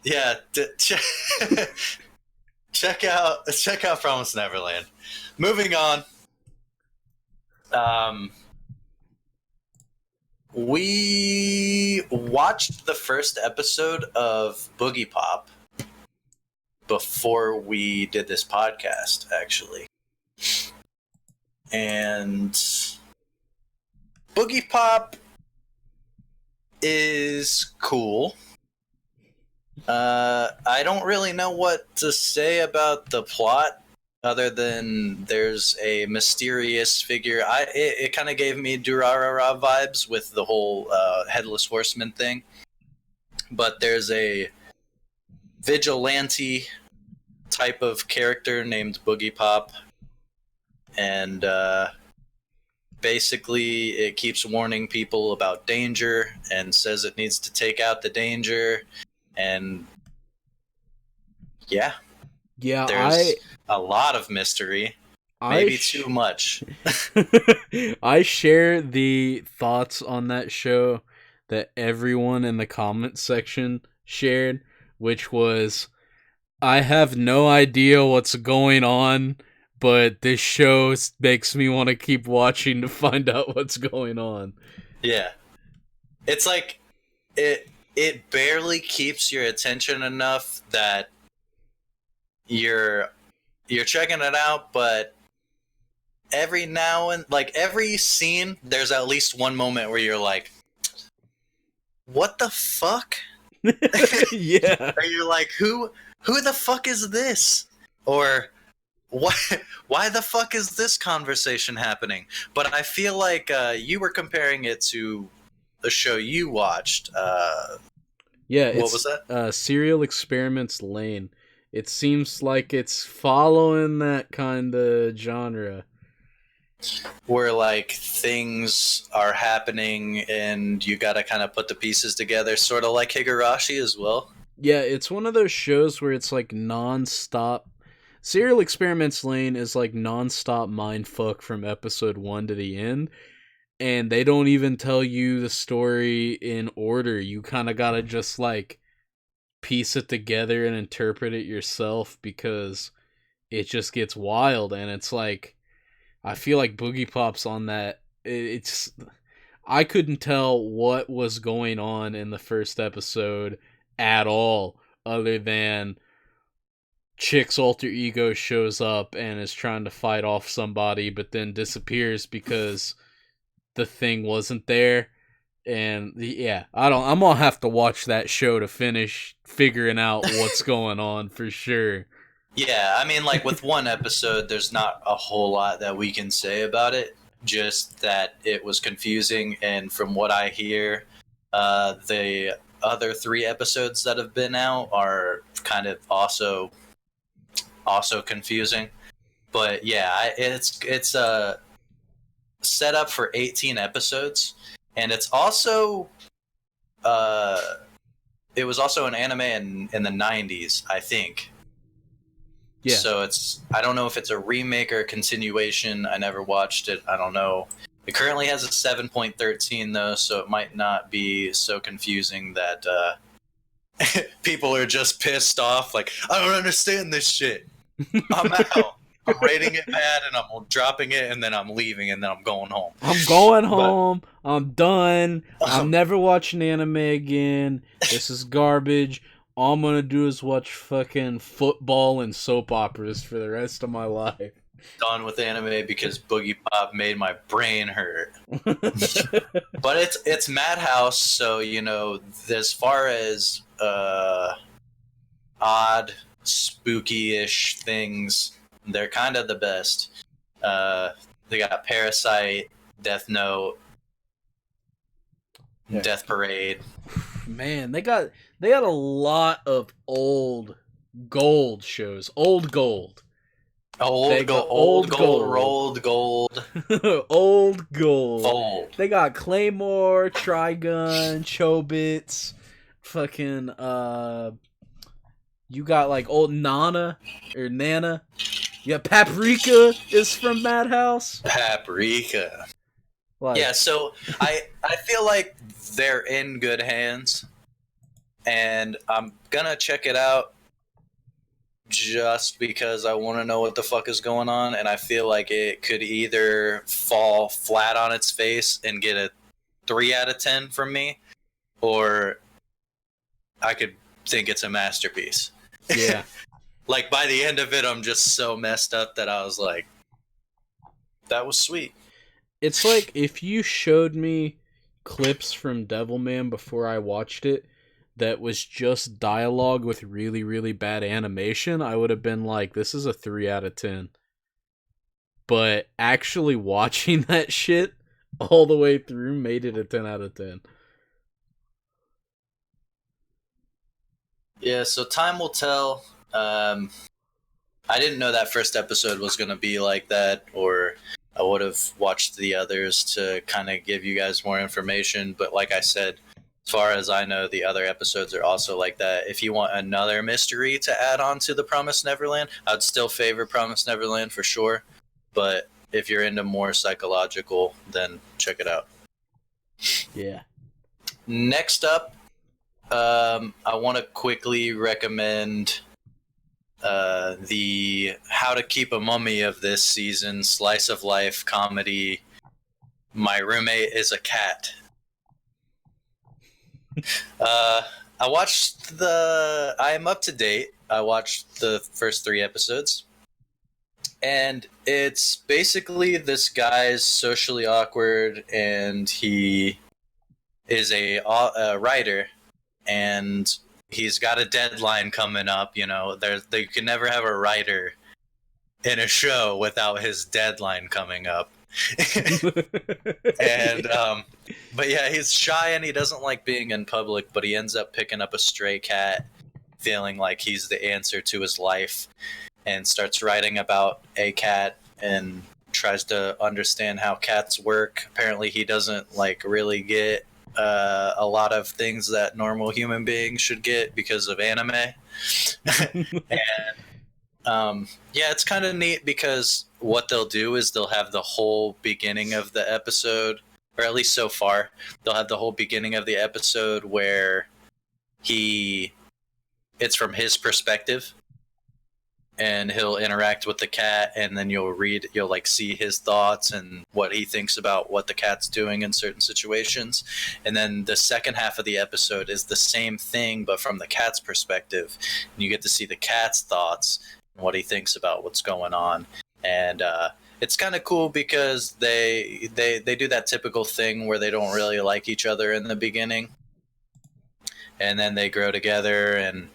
Yeah. Check out Promise Neverland. Moving on. We watched the first episode of Boogie Pop before we did this podcast, actually. And Boogie Pop is cool. I don't really know what to say about the plot other than there's a mysterious figure. It kind of gave me Durarara vibes with the whole Headless Horseman thing. But there's a vigilante type of character named Boogie Pop. And basically it keeps warning people about danger and says it needs to take out the danger. And yeah, there's a lot of mystery, maybe too much. I share the thoughts on that show that everyone in the comment section shared, which was, I have no idea what's going on, but this show makes me want to keep watching to find out what's going on. Yeah. It's like, it barely keeps your attention enough that you're checking it out, but every now and like every scene there's at least one moment where you're like, what the fuck? Yeah. Or you're like, who the fuck is this? Or why the fuck is this conversation happening? But I feel like you were comparing it to the show you watched. Yeah, what was that? Serial Experiments Lane. It seems like it's following that kind of genre. where like things are happening and you gotta kind of put the pieces together, sort of like Higurashi as well. Yeah, it's one of those shows where it's like non-stop. Serial Experiments Lane is like non-stop mindfuck from episode 1 to the end, and they don't even tell you the story in order. You kind of gotta just like piece it together and interpret it yourself because it just gets wild. And it's like, I feel like Boogie Pop's on that. It's I couldn't tell what was going on in the first episode at all, other than Chick's alter ego shows up and is trying to fight off somebody, but then disappears because the thing wasn't there. And yeah, I'm gonna have to watch that show to finish figuring out what's going on for sure. Yeah, I mean, like with one episode, there's not a whole lot that we can say about it. Just that it was confusing, and from what I hear, the other 3 episodes that have been out are kind of also confusing. But yeah, it's set up for 18 episodes, and it's also it was also an anime in the 90s, I think. Yeah. So I don't know if it's a remake or a continuation. I never watched it. I don't know. It currently has a 7.13 though, so it might not be so confusing that people are just pissed off. Like, I don't understand this shit. I'm out. I'm rating it bad, and I'm dropping it, and then I'm leaving, and then I'm going home. I'm going home. I'm done. I'm never watching anime again. This is garbage. All I'm gonna do is watch fucking football and soap operas for the rest of my life. Done with anime because Boogie Pop made my brain hurt. But it's Madhouse, so you know, as far as odd, spooky-ish things, they're kind of the best. They got Parasite, Death Note, Yeah. Death Parade. Man, they got a lot of old gold shows. Old gold. Old gold, rolled gold. Old gold. Fold. They got Claymore, Trigun, Chobits, fucking you got like old Nana or Nana. Yeah, Paprika is from Madhouse. Paprika. Like, Yeah, so I feel like they're in good hands, and I'm gonna check it out just because I want to know what the fuck is going on, and I feel like it could either fall flat on its face and get a 3 out of 10 from me, or I could think it's a masterpiece. Yeah. Like, by the end of it, I'm just so messed up that I was like, that was sweet. It's like if you showed me clips from Devilman before I watched it that was just dialogue with really, really bad animation, I would have been like, this is a 3 out of 10. But actually watching that shit all the way through made it a 10 out of 10. Yeah, so time will tell. I didn't know that first episode was going to be like that, or I would have watched the others to kind of give you guys more information. But like I said, as far as I know, the other episodes are also like that. If you want another mystery to add on to the Promised Neverland, I'd still favor Promised Neverland for sure. But if you're into more psychological, then check it out. Yeah. Next up, I want to quickly recommend the How to Keep a Mummy of this season, slice of life comedy. My Roommate is a Cat. I watched I am up to date. I watched the first 3 episodes. And it's basically this guy's socially awkward, and he is a writer, and he's got a deadline coming up. You know, they can never have a writer in a show without his deadline coming up. And but yeah, he's shy and he doesn't like being in public, but he ends up picking up a stray cat, feeling like he's the answer to his life, and starts writing about a cat and tries to understand how cats work. Apparently, he doesn't like really get a lot of things that normal human beings should get because of anime. And yeah, it's kind of neat because what they'll do is they'll have the whole beginning of the episode, or at least so far, they'll have the whole beginning of the episode where it's from his perspective, and he'll interact with the cat, and then you'll like see his thoughts and what he thinks about what the cat's doing in certain situations. And then the second half of the episode is the same thing, but from the cat's perspective, and you get to see the cat's thoughts and what he thinks about what's going on. And it's kind of cool because they do that typical thing where they don't really like each other in the beginning, and then they grow together, and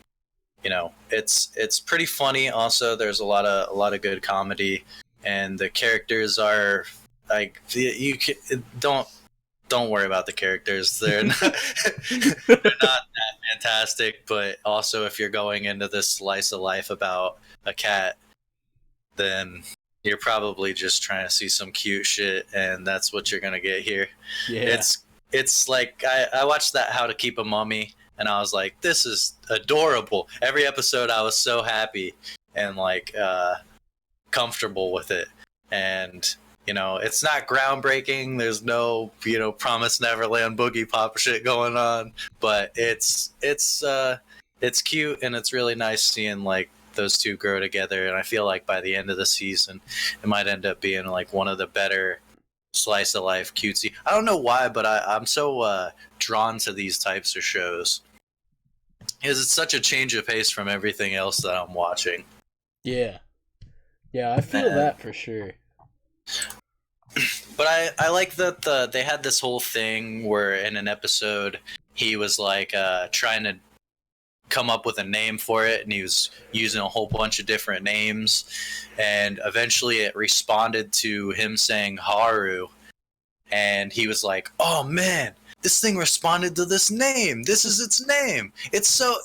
it's pretty funny. Also, there's a lot of good comedy, and the characters are like, don't worry about the characters. They're not, they're not that fantastic, but also if you're going into this slice of life about a cat, then you're probably just trying to see some cute shit, and that's what you're gonna get here. Yeah. It's like I watched that How to Keep a Mummy, and I was like, this is adorable. Every episode I was so happy and like comfortable with it. And it's not groundbreaking. There's no Promise Neverland boogie pop shit going on, but it's cute, and it's really nice seeing like those two grow together. And I feel like by the end of the season, it might end up being like one of the better slice of life cutesy. I don't know why, but I'm so drawn to these types of shows because it's such a change of pace from everything else that I'm watching. Yeah, I feel that for sure. But I like that they had this whole thing where in an episode he was like trying to come up with a name for it, and he was using a whole bunch of different names, and eventually it responded to him saying Haru, and he was like, oh man, this thing responded to this name. This is its name. It's so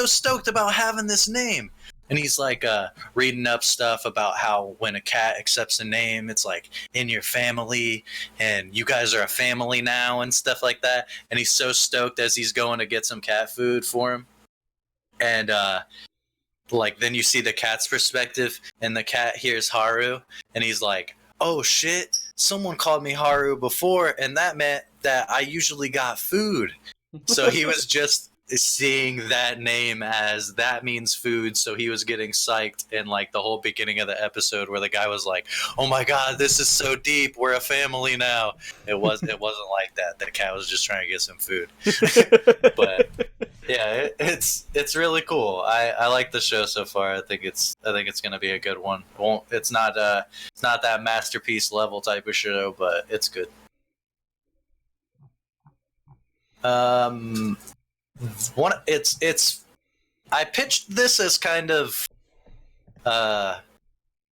stoked about having this name. And he's like reading up stuff about how when a cat accepts a name, it's like in your family, and you guys are a family now and stuff like that. And he's so stoked as he's going to get some cat food for him. And like then you see the cat's perspective, and the cat hears Haru, and he's like, oh shit, someone called me Haru before, and that meant that I usually got food. So he was just seeing that name as that means food, so he was getting psyched in like the whole beginning of the episode where the guy was like, oh my god, this is so deep, we're a family now. It wasn't like that. The cat was just trying to get some food. But yeah, it's really cool. I like the show so far. I think it's gonna be a good one. It's not that masterpiece level type of show, but it's good. I pitched this as kind of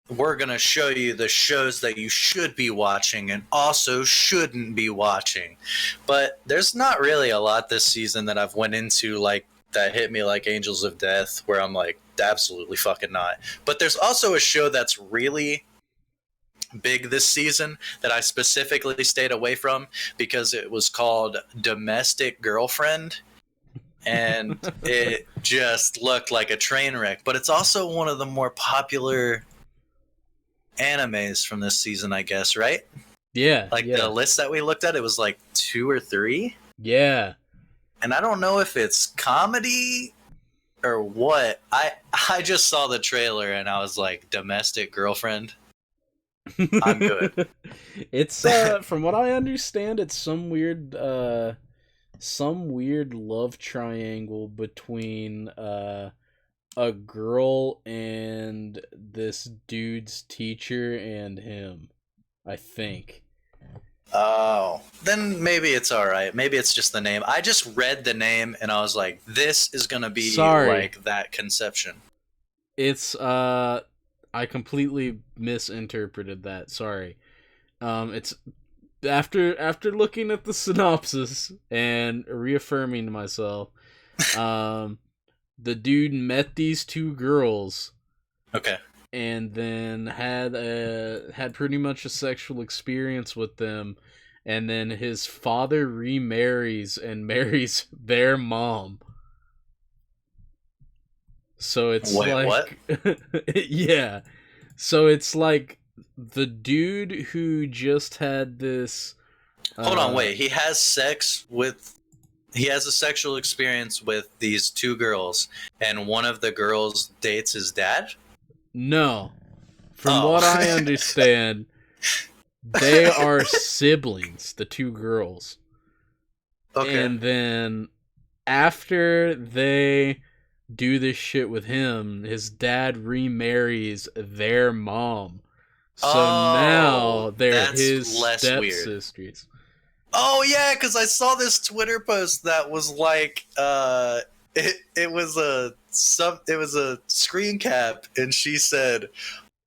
we're gonna show you the shows that you should be watching and also shouldn't be watching, but there's not really a lot this season that I've went into like that hit me like Angels of Death, where I'm like, absolutely fucking not. But there's also a show that's really big this season that I specifically stayed away from because it was called Domestic Girlfriend, and it just looked like a train wreck. But it's also one of the more popular animes from this season, I guess, right? Yeah. Like the list that we looked at, it was like 2 or 3. Yeah. And I don't know if it's comedy or what. I just saw the trailer and I was like, Domestic Girlfriend. I'm good. It's from what I understand, it's some weird love triangle between a girl and this dude's teacher and him, I think. Oh, then maybe it's all right. Maybe it's just the name. I just read the name and I was like, this is going to be like that conception. It's I completely misinterpreted that. Sorry. It's after looking at the synopsis and reaffirming myself, the dude met these 2 girls. Okay. and then had pretty much a sexual experience with them, and then his father remarries and marries their mom. So it's Wait, what? like, yeah. So it's like the dude who just had this. Hold on, wait. He has a sexual experience with these two girls, and one of the girls dates his dad? No, from Oh. what I understand, they are siblings, the two girls. Okay. And then after they do this shit with him, his dad remarries their mom. So now they're that's his less weird. stepsisters. Oh yeah, because I saw this Twitter post that was like, it was a screen cap, and she said,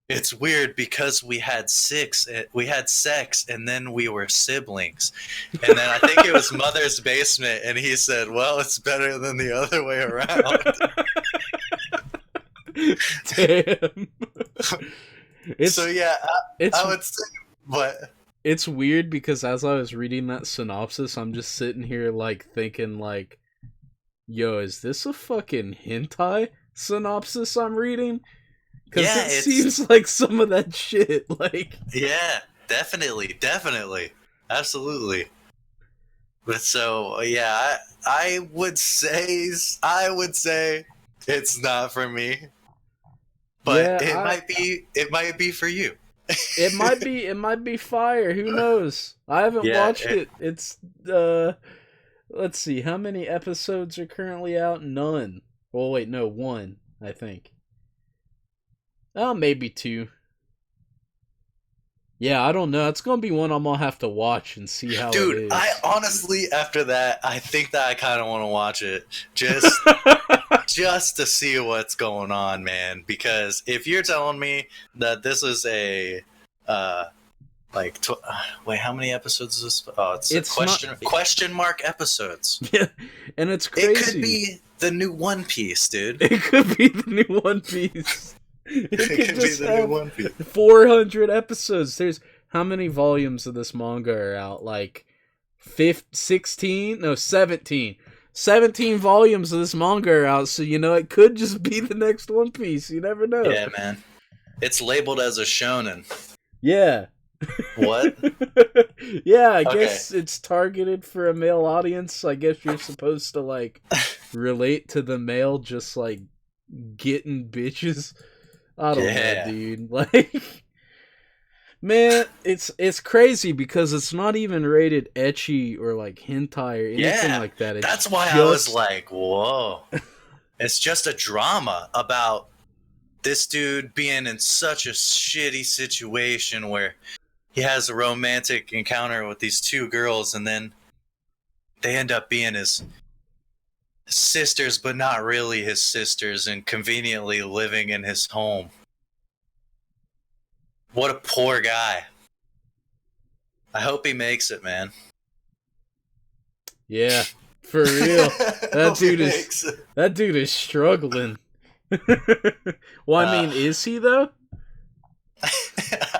"It's weird because we had sex, and then we were siblings." And then I think it was Mother's Basement, and he said, "Well, it's better than the other way around." Damn. So yeah, I would say, but it's weird because as I was reading that synopsis, I'm just sitting here like thinking like, yo, is this a fucking hentai synopsis I'm reading? Because yeah, it seems like some of that shit. Like, yeah, definitely, absolutely. But so yeah, I would say it's not for me, but yeah, it might be for you. it might be fire. Who knows? I haven't watched it. It's let's see, how many episodes are currently out? None. Well, wait, no, one, I think. Oh, maybe two. Yeah, I don't know. It's gonna be one I'm gonna have to watch and see how it is. Dude, I honestly, after that, I think that I kind of want to watch it just just to see what's going on, man. Because if you're telling me that this is a wait, how many episodes is this? Oh, it's question mark episodes. Yeah, and it's crazy. It could be the new One Piece, dude. It could be the new One Piece. It could just be the new One Piece. 400 episodes. There's how many volumes of this manga are out? Like 16? No, 17. 17 volumes of this manga are out, so you know it could just be the next One Piece. You never know. Yeah, man. It's labeled as a shonen. Yeah. What? Yeah, I guess it's targeted for a male audience. I guess you're supposed to like relate to the male just like getting bitches. I don't know, dude. Like, man, it's crazy because it's not even rated ecchi or like hentai or anything like that. That's why I was like, whoa. It's just a drama about this dude being in such a shitty situation where he has a romantic encounter with these two girls, and then they end up being his sisters, but not really his sisters, and conveniently living in his home. What a poor guy. I hope he makes it, man. Yeah, for real. That dude is struggling. Well, I mean, is he though?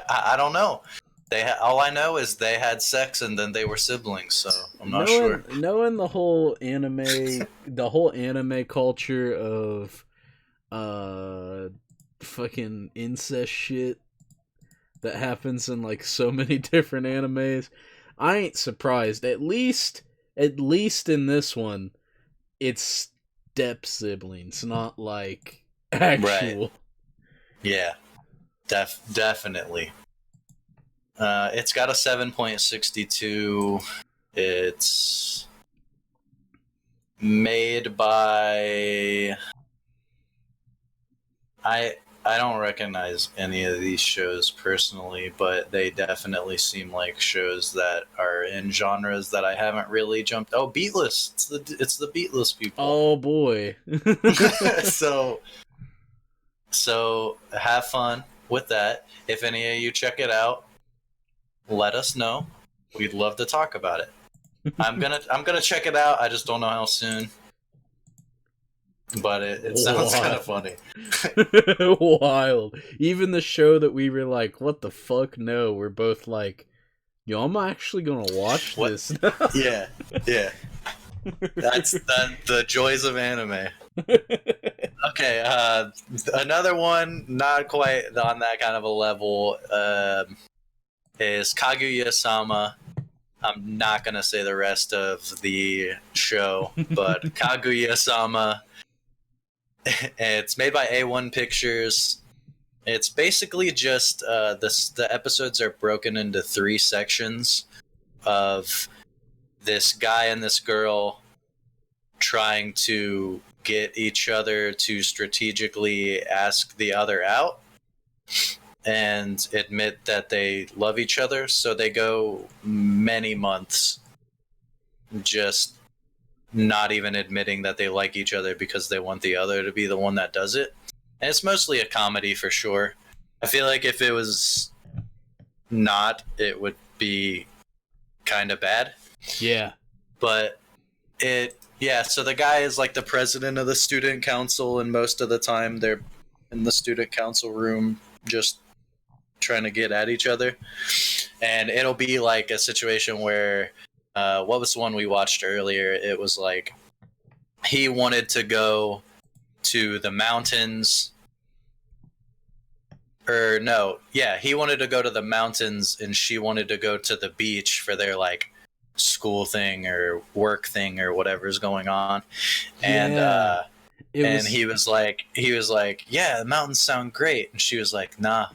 I don't know. All I know is they had sex and then they were siblings, so I'm not sure. Knowing the whole anime culture of fucking incest shit that happens in like so many different animes, I ain't surprised. At least in this one, it's step siblings, not like actual. Right. Yeah, definitely. It's got a 7.62. It's made by I don't recognize any of these shows personally, but they definitely seem like shows that are in genres that I haven't really jumped. Oh, Beatless! It's the Beatless people. Oh boy. So have fun with that. If any of you check it out, let us know. We'd love to talk about it. I'm gonna check it out. I just don't know how soon. but it sounds kind of funny. Wild. Even the show that we were like, what the fuck? No, we're both like, yo, I'm actually gonna watch What? this. Yeah, yeah. That's the joys of anime. Okay, another one, not quite on that kind of a level, is Kaguya-sama. I'm not gonna say the rest of the show, but Kaguya-sama. It's made by A1 Pictures. It's basically just the episodes are broken into 3 sections of this guy and this girl trying to get each other to strategically ask the other out and admit that they love each other. So they go many months just not even admitting that they like each other because they want the other to be the one that does it. And it's mostly a comedy for sure. I feel like if it was not, it would be kind of bad. Yeah. But so the guy is like the president of the student council, and most of the time they're in the student council room just trying to get at each other. And it'll be like a situation where, what was the one we watched earlier? It was like he wanted to go to the mountains. He wanted to go to the mountains and she wanted to go to the beach for their like school thing or work thing or whatever's going on. And he was like, yeah, the mountains sound great. And she was like, nah,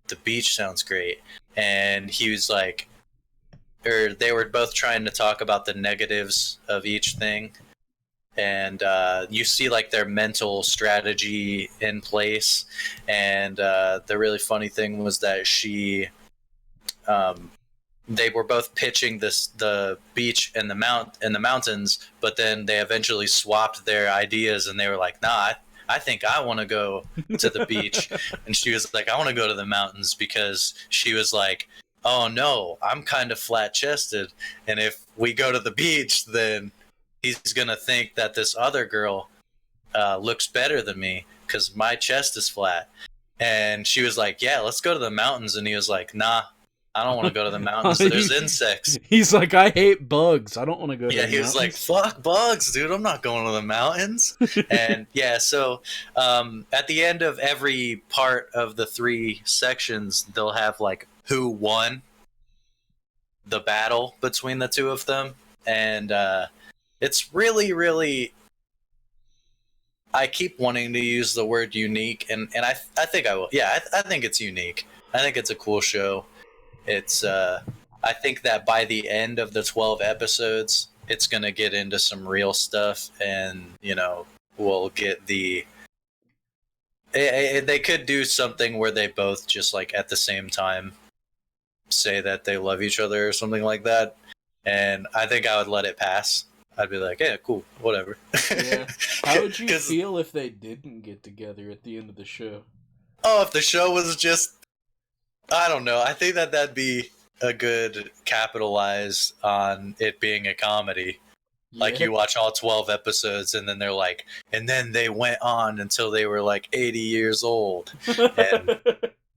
the beach sounds great. And he was like, or they were both trying to talk about the negatives of each thing. And you see like their mental strategy in place. And the really funny thing was that they were both pitching the beach and the mountains, but then they eventually swapped their ideas and they were like, nah, I think I want to go to the beach. And she was like, I want to go to the mountains, because she was like, oh no, I'm kind of flat chested, and if we go to the beach, then he's gonna think that this other girl looks better than me because my chest is flat. And she was like, yeah, let's go to the mountains. And he was like, nah, I don't want to go to the mountains. There's insects. He's like, I hate bugs. I don't want to go to the mountains. Yeah, he was like, fuck bugs, dude. I'm not going to the mountains. And yeah, so at the end of every part of the 3 sections, they'll have like who won the battle between the 2 of them. And it's really, really... I keep wanting to use the word unique, and I think I will. Yeah, I think it's unique. I think it's a cool show. It's I think that by the end of the 12 episodes, it's going to get into some real stuff, and we'll get they could do something where they both just like at the same time say that they love each other or something like that, and I think I would let it pass. I'd be like, yeah, cool, whatever. Yeah. How would you feel if they didn't get together at the end of the show? Oh, if the show was just... I don't know. I think that'd be a good capitalize on it being a comedy. Yeah. Like you watch all 12 episodes and then they're like, and then they went on until they were like 80 years old and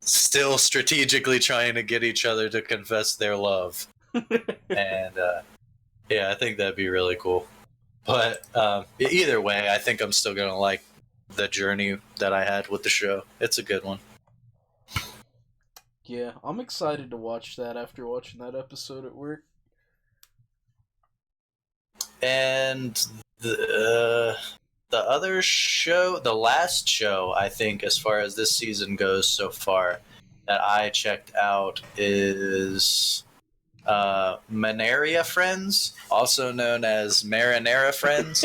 still strategically trying to get each other to confess their love. And yeah, I think that'd be really cool. But either way, I think I'm still going to like the journey that I had with the show. It's a good one. Yeah, I'm excited to watch that after watching that episode at work. And the other show, the last show, I think, as far as this season goes so far, that I checked out is Maneria Friends, also known as Marinara Friends.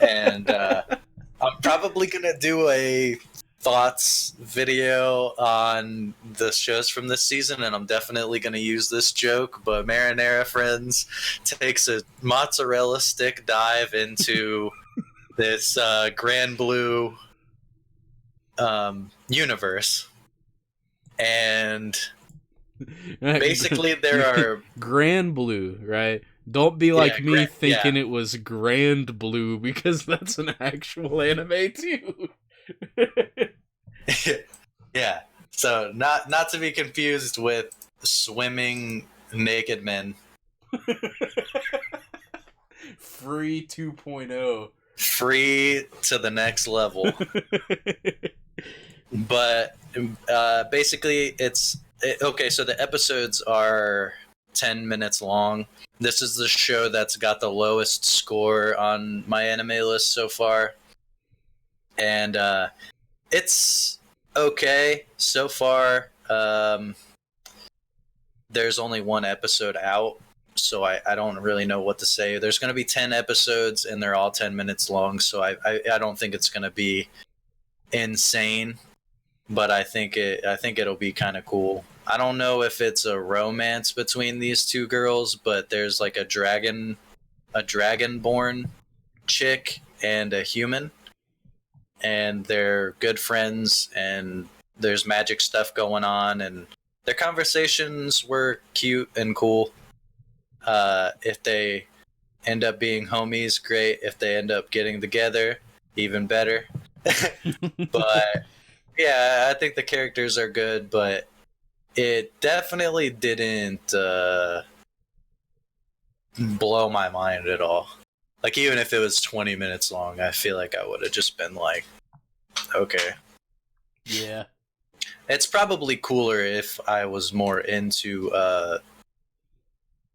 And I'm probably going to do a thoughts video on the shows from this season, and I'm definitely going to use this joke, but Marinara Friends takes a mozzarella stick dive into this Grand Blue universe, and basically there are Grand Blue, right? Don't be like me Grand, thinking it was Grand Blue, because that's an actual anime too. yeah. Yeah. So not to be confused with swimming naked men. Free 2.0. Free to the next level. But basically, okay. So the episodes are 10 minutes long. This is the show that's got the lowest score on my anime list so far, and it's okay so far. There's only one episode out, so I don't really know what to say. There's going to be 10 episodes, and they're all 10 minutes long, so I don't think it's going to be insane, but I think it'll be kind of cool. I don't know if it's a romance between these two girls, but there's like a dragonborn chick and a human, and they're good friends, and there's magic stuff going on, and their conversations were cute and cool. If they end up being homies, great. If they end up getting together, even better. But yeah, I think the characters are good, but it definitely didn't blow my mind at all. Like, even if it was 20 minutes long, I feel like I would have just been like, okay. Yeah. It's probably cooler if I was more into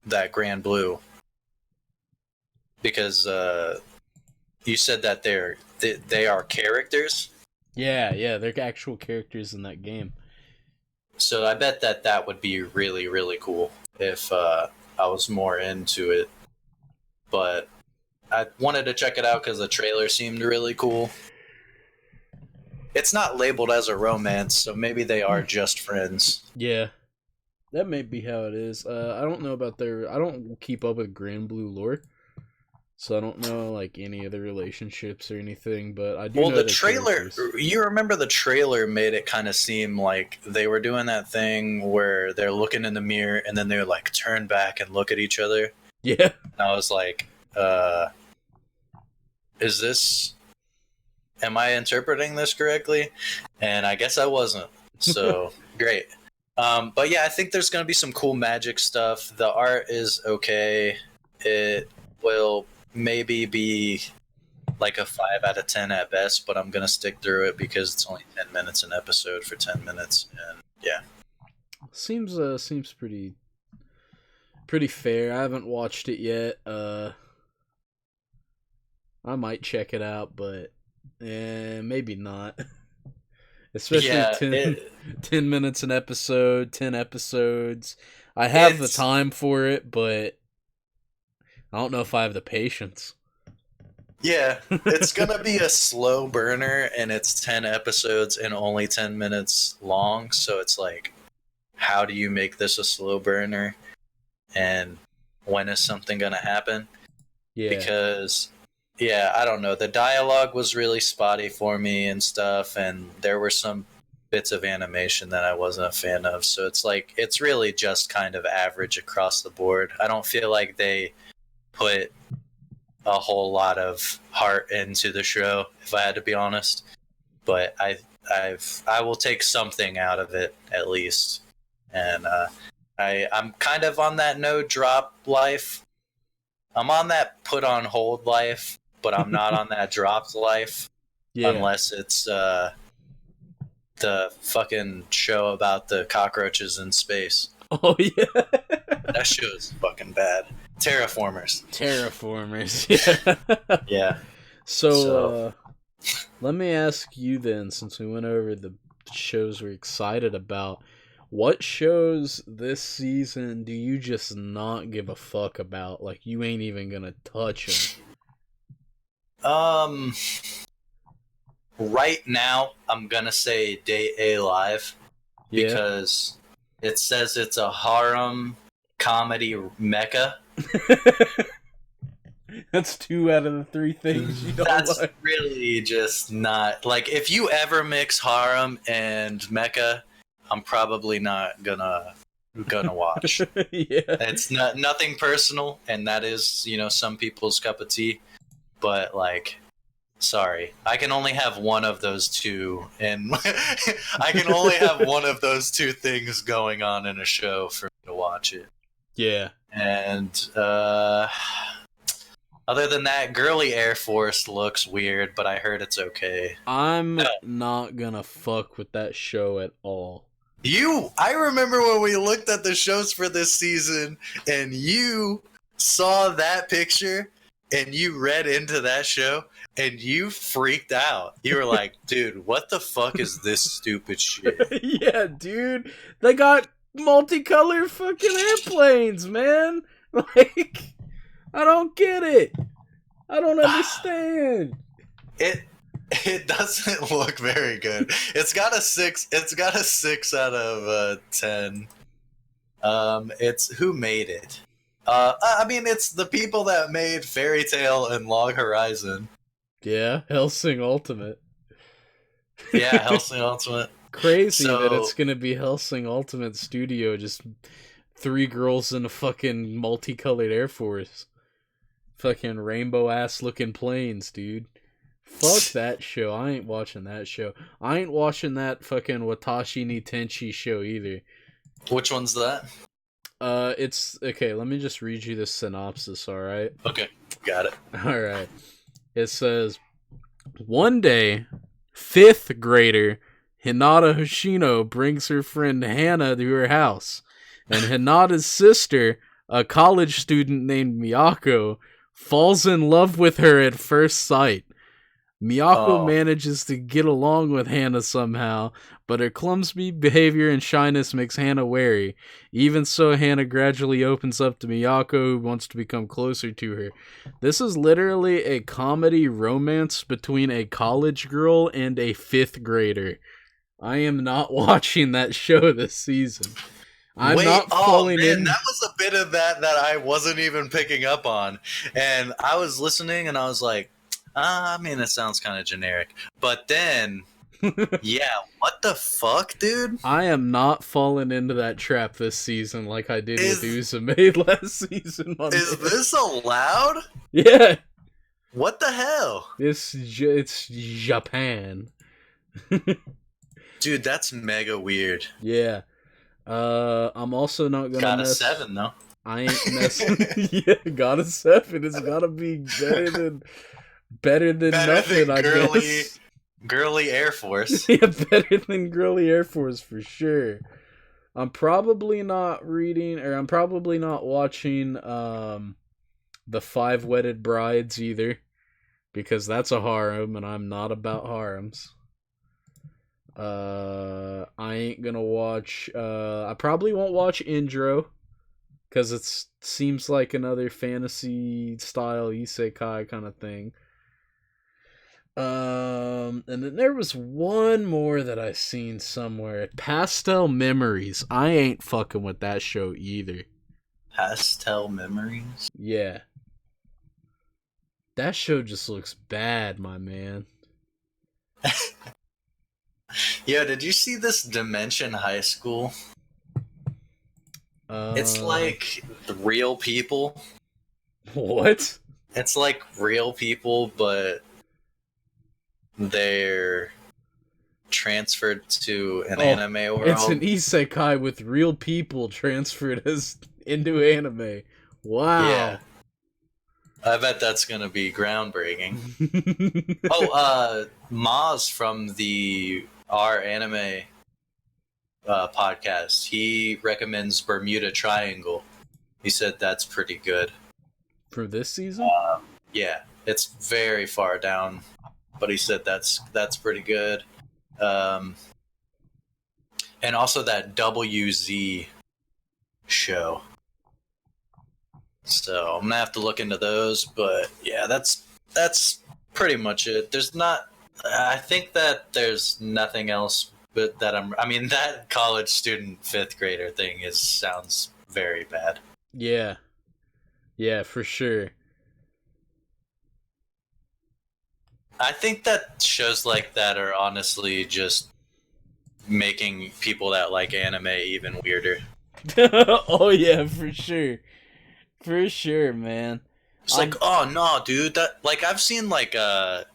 that Grand Blue. Because you said that they are characters. Yeah, they're actual characters in that game. So I bet that would be really, really cool if I was more into it. But I wanted to check it out because the trailer seemed really cool. It's not labeled as a romance, so maybe they are just friends. Yeah. That may be how it is. I don't know about I don't keep up with Grand Blue lore, so I don't know like any of the relationships or anything. But I do. Well, know the trailer. You remember the trailer made it kind of seem like they were doing that thing where they're looking in the mirror and then they would like turn back and look at each other. Yeah. And I was like, is this? Am I interpreting this correctly? And I guess I wasn't. So great. But yeah, I think there's going to be some cool magic stuff. The art is okay. It will maybe be like a 5 out of 10 at best, but I'm going to stick through it because it's only 10 minutes an episode for 10 minutes. And yeah. Seems pretty fair. I haven't watched it yet. I might check it out, but maybe not. Especially 10 minutes an episode, 10 episodes. I have the time for it, but I don't know if I have the patience. Yeah, it's going to be a slow burner, and it's 10 episodes and only 10 minutes long, so it's like, how do you make this a slow burner? And when is something going to happen? Yeah. Because... yeah, I don't know. The dialogue was really spotty for me and stuff, and there were some bits of animation that I wasn't a fan of. So it's like, it's really just kind of average across the board. I don't feel like they put a whole lot of heart into the show, if I had to be honest. But I will take something out of it at least. And I'm kind of on that no drop life. I'm on that put on hold life. But I'm not on that dropped life, unless it's the fucking show about the cockroaches in space. Oh yeah, that show is fucking bad. Terraformers. Yeah. Yeah. So let me ask you then, since we went over the shows we're excited about, what shows this season do you just not give a fuck about? Like, you ain't even gonna touch them? Right now, I'm gonna say Day A Live because it says it's a harem comedy mecca. That's 2 out of the 3 things you don't That's like. really just not like, if you ever mix harem and mecha, I'm probably not gonna gonna watch. Yeah. It's not nothing personal, and that is, some people's cup of tea. But like, sorry, I can only have one of those two, and I can only have one of those two things going on in a show for me to watch it. Yeah. And other than that, Girly Air Force looks weird, but I heard it's okay. I'm not gonna fuck with that show at all. I remember when we looked at the shows for this season, and you saw that picture, and you read into that show, and you freaked out. You were like, dude, what the fuck is this stupid shit? Yeah, dude. They got multicolored fucking airplanes, man. Like, I don't get it. I don't understand. It doesn't look very good. It's got a 6. It's got a 6 out of 10. It's who made it? I mean, it's the people that made Fairy Tail and Log Horizon. Yeah, Hellsing Ultimate. Yeah, Hellsing Ultimate. Crazy that it's gonna be Hellsing Ultimate Studio, just 3 girls in a fucking multicolored Air Force. Fucking rainbow ass looking planes, dude. Fuck that show. I ain't watching that show. I ain't watching that fucking Watashi ni Tenchi show either. Which one's that? It's okay, let me just read you the synopsis, alright? Okay, got it. Alright. It says, one day, 5th grader Hinata Hoshino brings her friend Hana to her house, and Hinata's sister, a college student named Miyako, falls in love with her at first sight. Miyako manages to get along with Hana somehow, but her clumsy behavior and shyness makes Hana wary. Even so, Hana gradually opens up to Miyako, who wants to become closer to her. This is literally a comedy romance between a college girl and a 5th grader. I am not watching that show this season. I'm not falling in. That was a bit of that I wasn't even picking up on. And I was listening and I was like, I mean, it sounds kind of generic. But then, yeah, what the fuck, dude? I am not falling into that trap this season like I did with Uzume last season. Is this allowed? Yeah. What the hell? It's Japan. Dude, that's mega weird. Yeah. I'm also not gonna got a 7 though. I ain't messing. Yeah, got a 7. It's gotta be better than nothing. Than I guess. Girly Air Force. Yeah, better than Girly Air Force for sure. I'm probably not watching The 5 Wedded Brides either, because that's a harem and I'm not about harems. I ain't gonna watch I probably won't watch Indro, because it seems like another fantasy style isekai kind of thing. And then there was one more that I seen somewhere. Pastel Memories. I ain't fucking with that show either. Pastel Memories? Yeah. That show just looks bad, my man. Yo, did you see this Dimension High School? It's like the real people. What? It's like real people, but they're transferred to an anime world. It's an isekai with real people transferred into anime. Wow. Yeah. I bet that's gonna be groundbreaking. Maz from our anime podcast, he recommends Bermuda Triangle. He said that's pretty good. For this season? Yeah, it's very far down, but he said that's pretty good. And also that WZ show. So I'm gonna have to look into those, but yeah, that's pretty much it. I think that there's nothing else, but that college student 5th grader thing sounds very bad. Yeah. Yeah, for sure. I think that shows like that are honestly just making people that like anime even weirder. Oh yeah, for sure, man. It's like, oh no, dude, that like I've seen like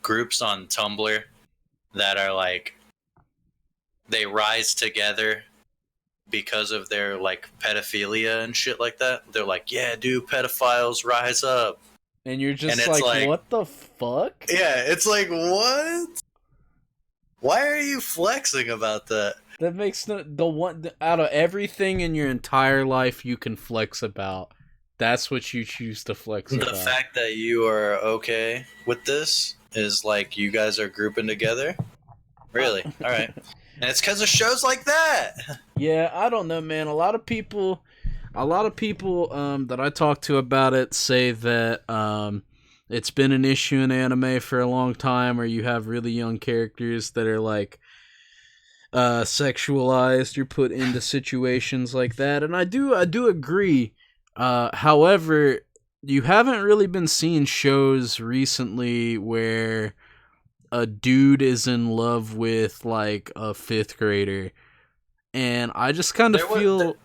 groups on Tumblr that are like they rise together because of their like pedophilia and shit like that. They're like, yeah, dude, pedophiles rise up. And you're just And it's like, what the fuck? yeah, it's like, what? Why are you flexing about that? That makes the one out of everything in your entire life you can flex about. That's what you choose to flex The about. fact that you are okay with this is like you guys are grouping together. Really? All right. And it's because of shows like that. Yeah, I don't know, man. A lot of people that I talk to about it say that it's been an issue in anime for a long time, where you have really young characters that are like sexualized or put into situations like that, and I do agree. However, you haven't really been seeing shows recently where a dude is in love with like a fifth grader, and I just kind of feel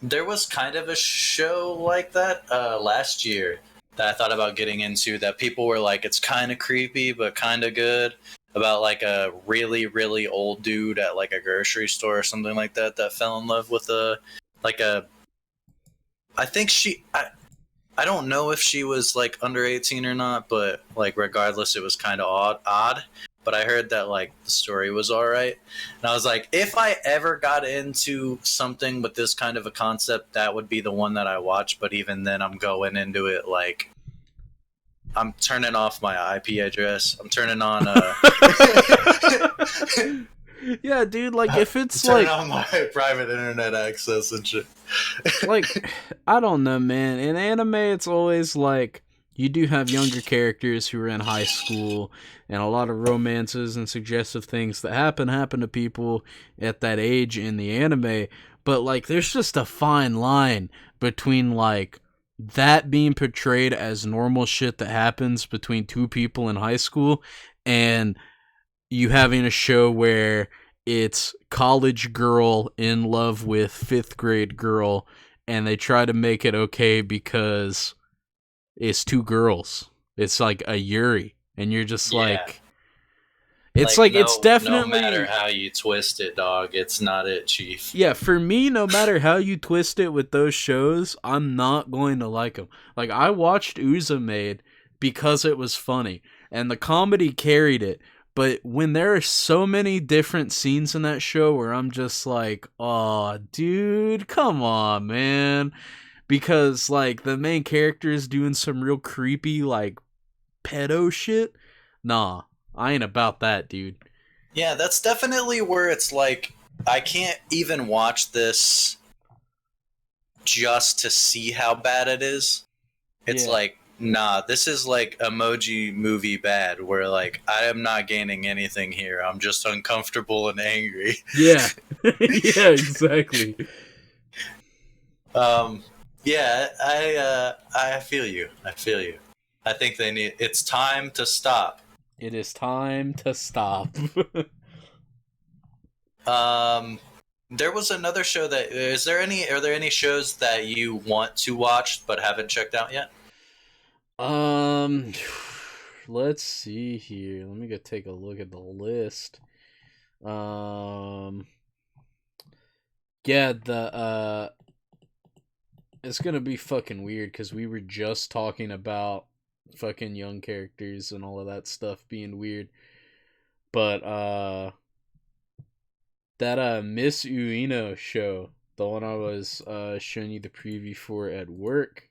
there was kind of a show like that last year that I thought about getting into, that people were like, it's kind of creepy but kind of good, about like a really really old dude at like a grocery store or something like that fell in love with a I think I don't know if she was like under 18 or not, but like regardless, it was kind of odd. But I heard that like the story was all right, and I was like, if I ever got into something with this kind of a concept, that would be the one that I watch. But even then, I'm going into it like I'm turning off my IP address. I'm turning on yeah, dude, like if it's turning like on my private internet access and shit. like I don't know, man. In anime, it's always like you do have younger characters who are in high school, and a lot of romances and suggestive things that happen to people at that age in the anime. But like, there's just a fine line between like that being portrayed as normal shit that happens between two people in high school, and you having a show where it's college girl in love with fifth grade girl, and they try to make it okay because it's two girls. It's like a Yuri, and you're just like, it's like, it's definitely, no matter how you twist it, dog, it's not it, chief. yeah, for me, no matter how you twist it with those shows, I'm not going to like them. Like, I watched Uzumade because it was funny, and the comedy carried it. But when there are so many different scenes in that show where I'm just like, oh, dude, come on, man. Because, like, the main character is doing some real creepy, like, pedo shit. Nah, I ain't about that, dude. Yeah, that's definitely where it's like, I can't even watch this just to see how bad it is. It's like, nah, this is like Emoji Movie bad, where like I am not gaining anything here. I'm just uncomfortable and angry. Yeah. Yeah, exactly. Yeah, I feel you. I feel you. I think it's time to stop. It is time to stop. There was another show that are there any shows that you want to watch but haven't checked out yet? Let's see here. Let me go take a look at the list. Yeah, it's gonna be fucking weird because we were just talking about fucking young characters and all of that stuff being weird. But that Miss Ueno show, the one I was showing you the preview for at work,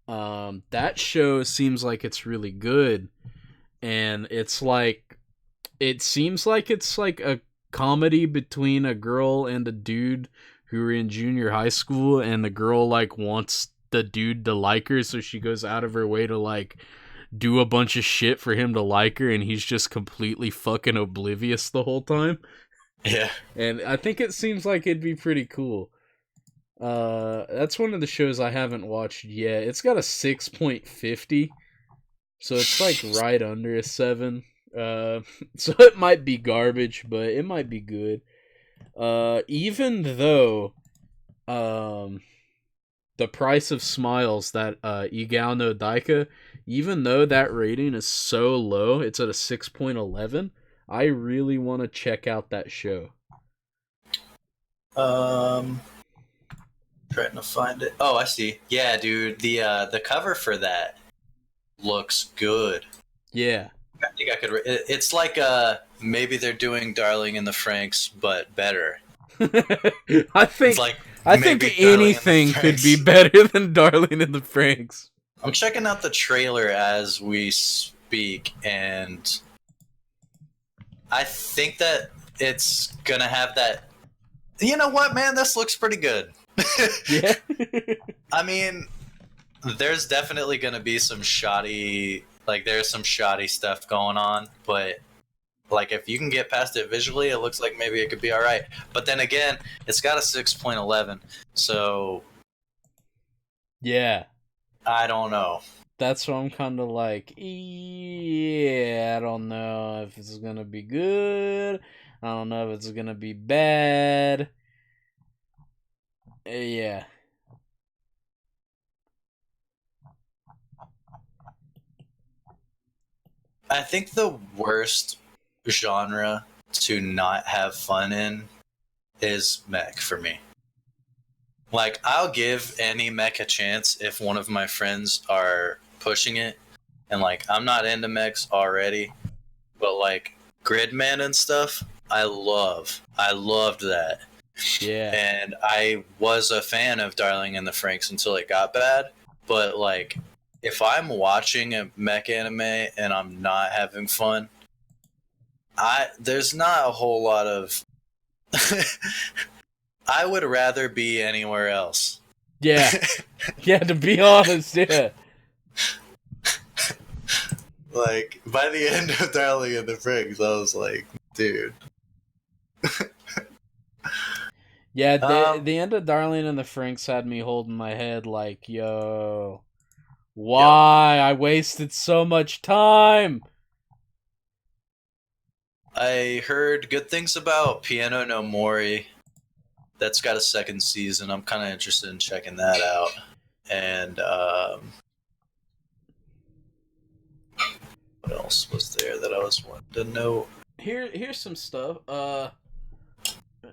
that show seems like it's really good, and it's like, it seems like it's like a comedy between a girl and a dude who are in junior high school, and the girl like wants the dude to like her, so she goes out of her way to like do a bunch of shit for him to like her, and he's just completely fucking oblivious the whole time. Yeah. And I think it seems like it'd be pretty cool. That's one of the shows I haven't watched yet. It's got a 6.50, so it's like right under a 7. So it might be garbage, but it might be good. Even though um The Price of Smiles, that Igao no Daika, even though that rating is so low, it's at a 6.11. I really want to check out that show. Trying to find it. Oh, I see. Yeah, dude, the cover for that looks good. Yeah. I think I could. It's like maybe they're doing Darling in the Franxx, but better. I think It's like I think maybe Darling in the anything could be Franxx. better than Darling in the Franxx. I'm checking out the trailer as we speak, and I think that it's gonna have that. You know what, man? This looks pretty good. Yeah. I mean, there's definitely gonna be some shoddy, like there's some shoddy stuff going on, but like if you can get past it visually, it looks like maybe it could be all right. But then again, it's got a 6.11, so Yeah. I don't know. That's what I'm kind of like, yeah, I don't know if it's gonna be good. I don't know if it's gonna be bad. Yeah. I think the worst genre to not have fun in is mech for me. Like, I'll give any mech a chance if one of my friends are pushing it, and like, I'm not into mechs already, but like, Gridman and stuff, I love. I loved that. Yeah. And I was a fan of Darling in the Franxx until it got bad. But like, if I'm watching a mech anime and I'm not having fun, there's not a whole lot of. I would rather be anywhere else. Yeah. Yeah, to be honest, yeah. Like, by the end of Darling in the Franxx, I was like, dude. Yeah, the end of Darling and the Franks had me holding my head like, yo, why? Yep. I wasted so much time. I heard good things about Piano no Mori. That's got a second season. I'm kind of interested in checking that out. And what else was there that I was wanting to know? Here's some stuff.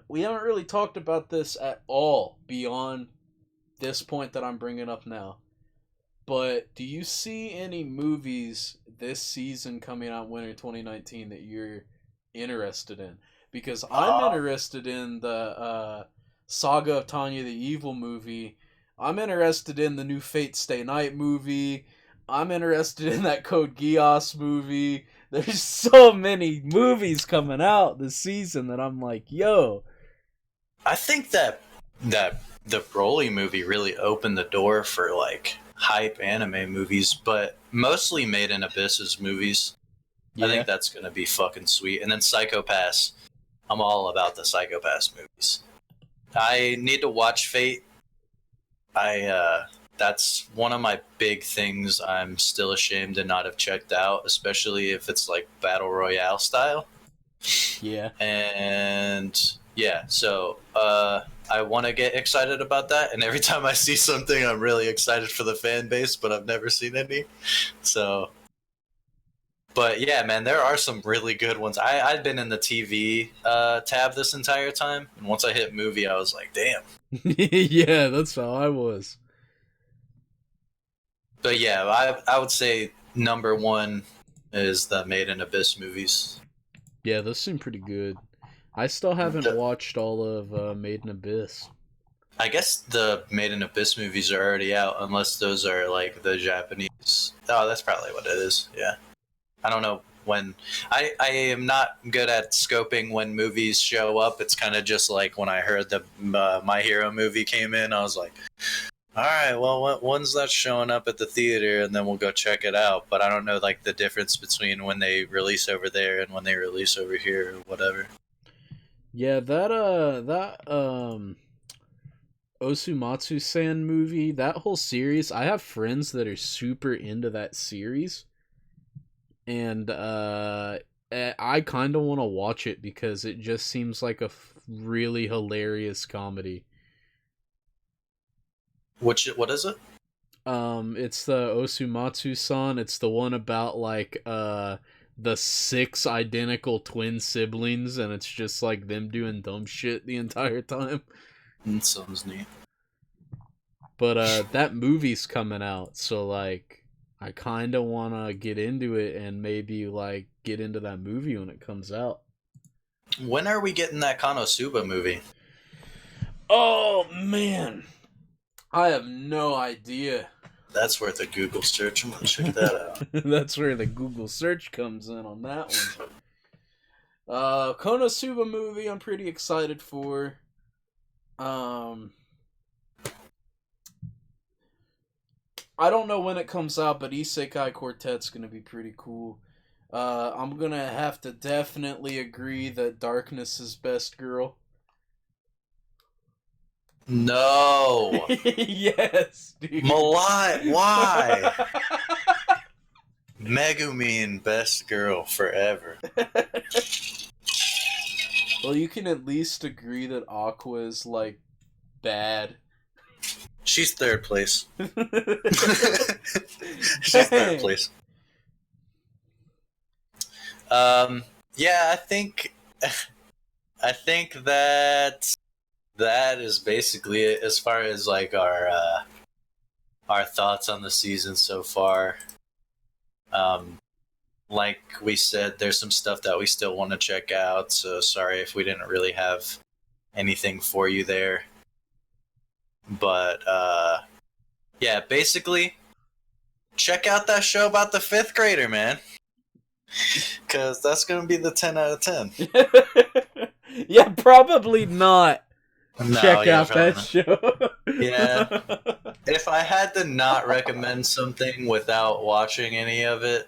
We haven't really talked about this at all beyond this point that I'm bringing up now. But do you see any movies this season coming out winter 2019 that you're interested in? Because I'm interested in the Saga of Tanya the Evil movie. I'm interested in the new Fate Stay Night movie. I'm interested in that Code Geass movie. There's so many movies coming out this season that I'm like, yo. I think that the Broly movie really opened the door for like hype anime movies, but mostly Made in Abyss's movies. Yeah. I think that's gonna be fucking sweet. And then Psycho-Pass. I'm all about the Psycho-Pass movies. I need to watch Fate. That's one of my big things I'm still ashamed to not have checked out, especially if it's like Battle Royale style. Yeah. And yeah, so I want to get excited about that, and every time I see something, I'm really excited for the fan base, but I've never seen any. So, but yeah, man, there are some really good ones. I'd been in the TV tab this entire time, and once I hit movie, I was like, damn. Yeah, that's how I was. But yeah, I would say number one is the Made in Abyss movies. Yeah, those seem pretty good. I still haven't watched all of Made in Abyss. I guess the Made in Abyss movies are already out, unless those are like the Japanese. Oh, that's probably what it is. Yeah, I don't know when. I am not good at scoping when movies show up. It's kind of just like when I heard the My Hero movie came in, I was like, all right, well, when's that showing up at the theater, and then we'll go check it out. But I don't know like the difference between when they release over there and when they release over here or whatever. Yeah, that Osumatsu-san movie, that whole series, I have friends that are super into that series. And I kind of want to watch it because it just seems like a really hilarious comedy. What is it? It's the Osumatsu-san. It's the one about like the 6 identical twin siblings, and it's just like them doing dumb shit the entire time. That sounds neat. But that movie's coming out, so like I kind of want to get into it and maybe like get into that movie when it comes out. When are we getting that Konosuba movie? Oh man, I have no idea. That's worth a Google search. I'm gonna check that out. That's where the Google search comes in on that one. Konosuba movie I'm pretty excited for. I don't know when it comes out, but Isekai Quartet's gonna be pretty cool. I'm gonna have to definitely agree that Darkness is best girl. No. Yes, dude. Malai, why? Megumin, best girl forever. Well, you can at least agree that Aqua is like bad. She's third place. She's third place. Yeah, I think that is basically it as far as like our thoughts on the season so far. Like we said, there's some stuff that we still want to check out, so sorry if we didn't really have anything for you there. But yeah, basically check out that show about the 5th grader, man. Cause that's gonna be the 10 out of 10. Yeah, probably not. No, Check yeah, out that not. show. Yeah. If I had to not recommend something without watching any of it,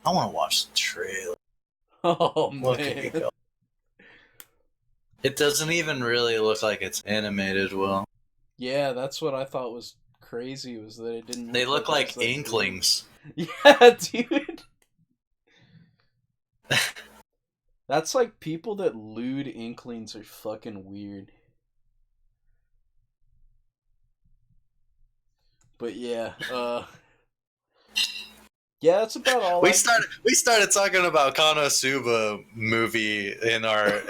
I want to watch the trailer. Oh Look at me man. go. It doesn't even really look like it's animated well. Yeah, that's what I thought was crazy, was that it didn't They look like it was that Inklings. good. Yeah, dude. That's like people that lewd Inklings are fucking weird. But yeah, yeah, that's about all. We started talking about Konosuba movie in our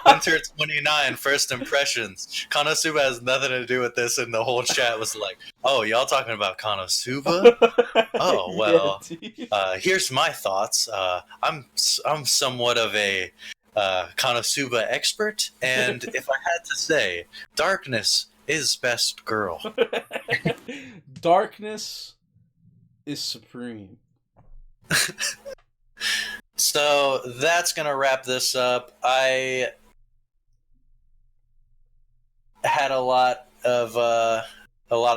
Winter 29 first impressions. Konosuba has nothing to do with this, and the whole chat was like, "Oh, y'all talking about Konosuba? Oh well, Yeah, here's my thoughts. I'm somewhat of a Konosuba expert, and if I had to say, Darkness is best girl." Darkness is supreme. So that's gonna wrap this up. I had a lot of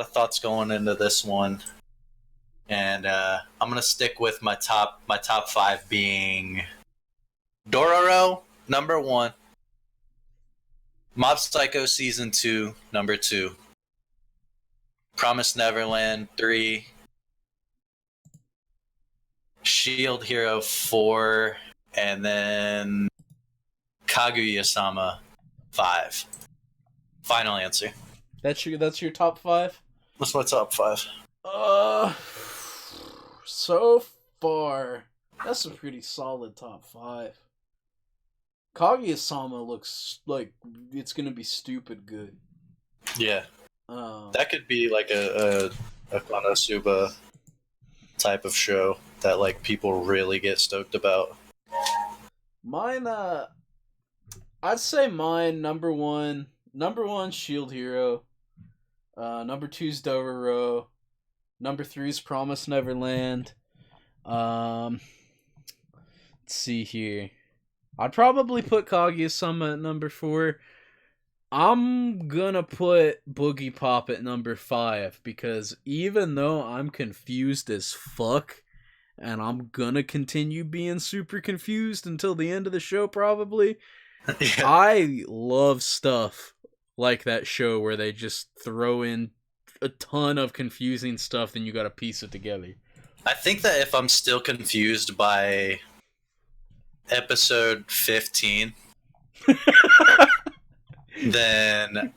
thoughts going into this one, and I'm gonna stick with my top 5 being Dororo number 1, Mob Psycho season 2 number 2, Promised Neverland 3, Shield Hero 4, and then Kaguya-sama 5. Final answer. That's your top 5? What's my top 5? So far, that's a pretty solid top 5. Kaguya-sama looks like it's gonna be stupid good. Yeah. That could be like a Konosuba type of show that like people really get stoked about. Mine, I'd say mine number one Shield Hero, number 2's Dororo, number 3's Promise Neverland. Let's see here. I'd probably put Kaguya-sama at number 4. I'm gonna put Boogie Pop at number 5 because even though I'm confused as fuck, and I'm gonna continue being super confused until the end of the show probably, Yeah. I love stuff like that show where they just throw in a ton of confusing stuff, then you gotta piece it together. I think that if I'm still confused by episode 15, then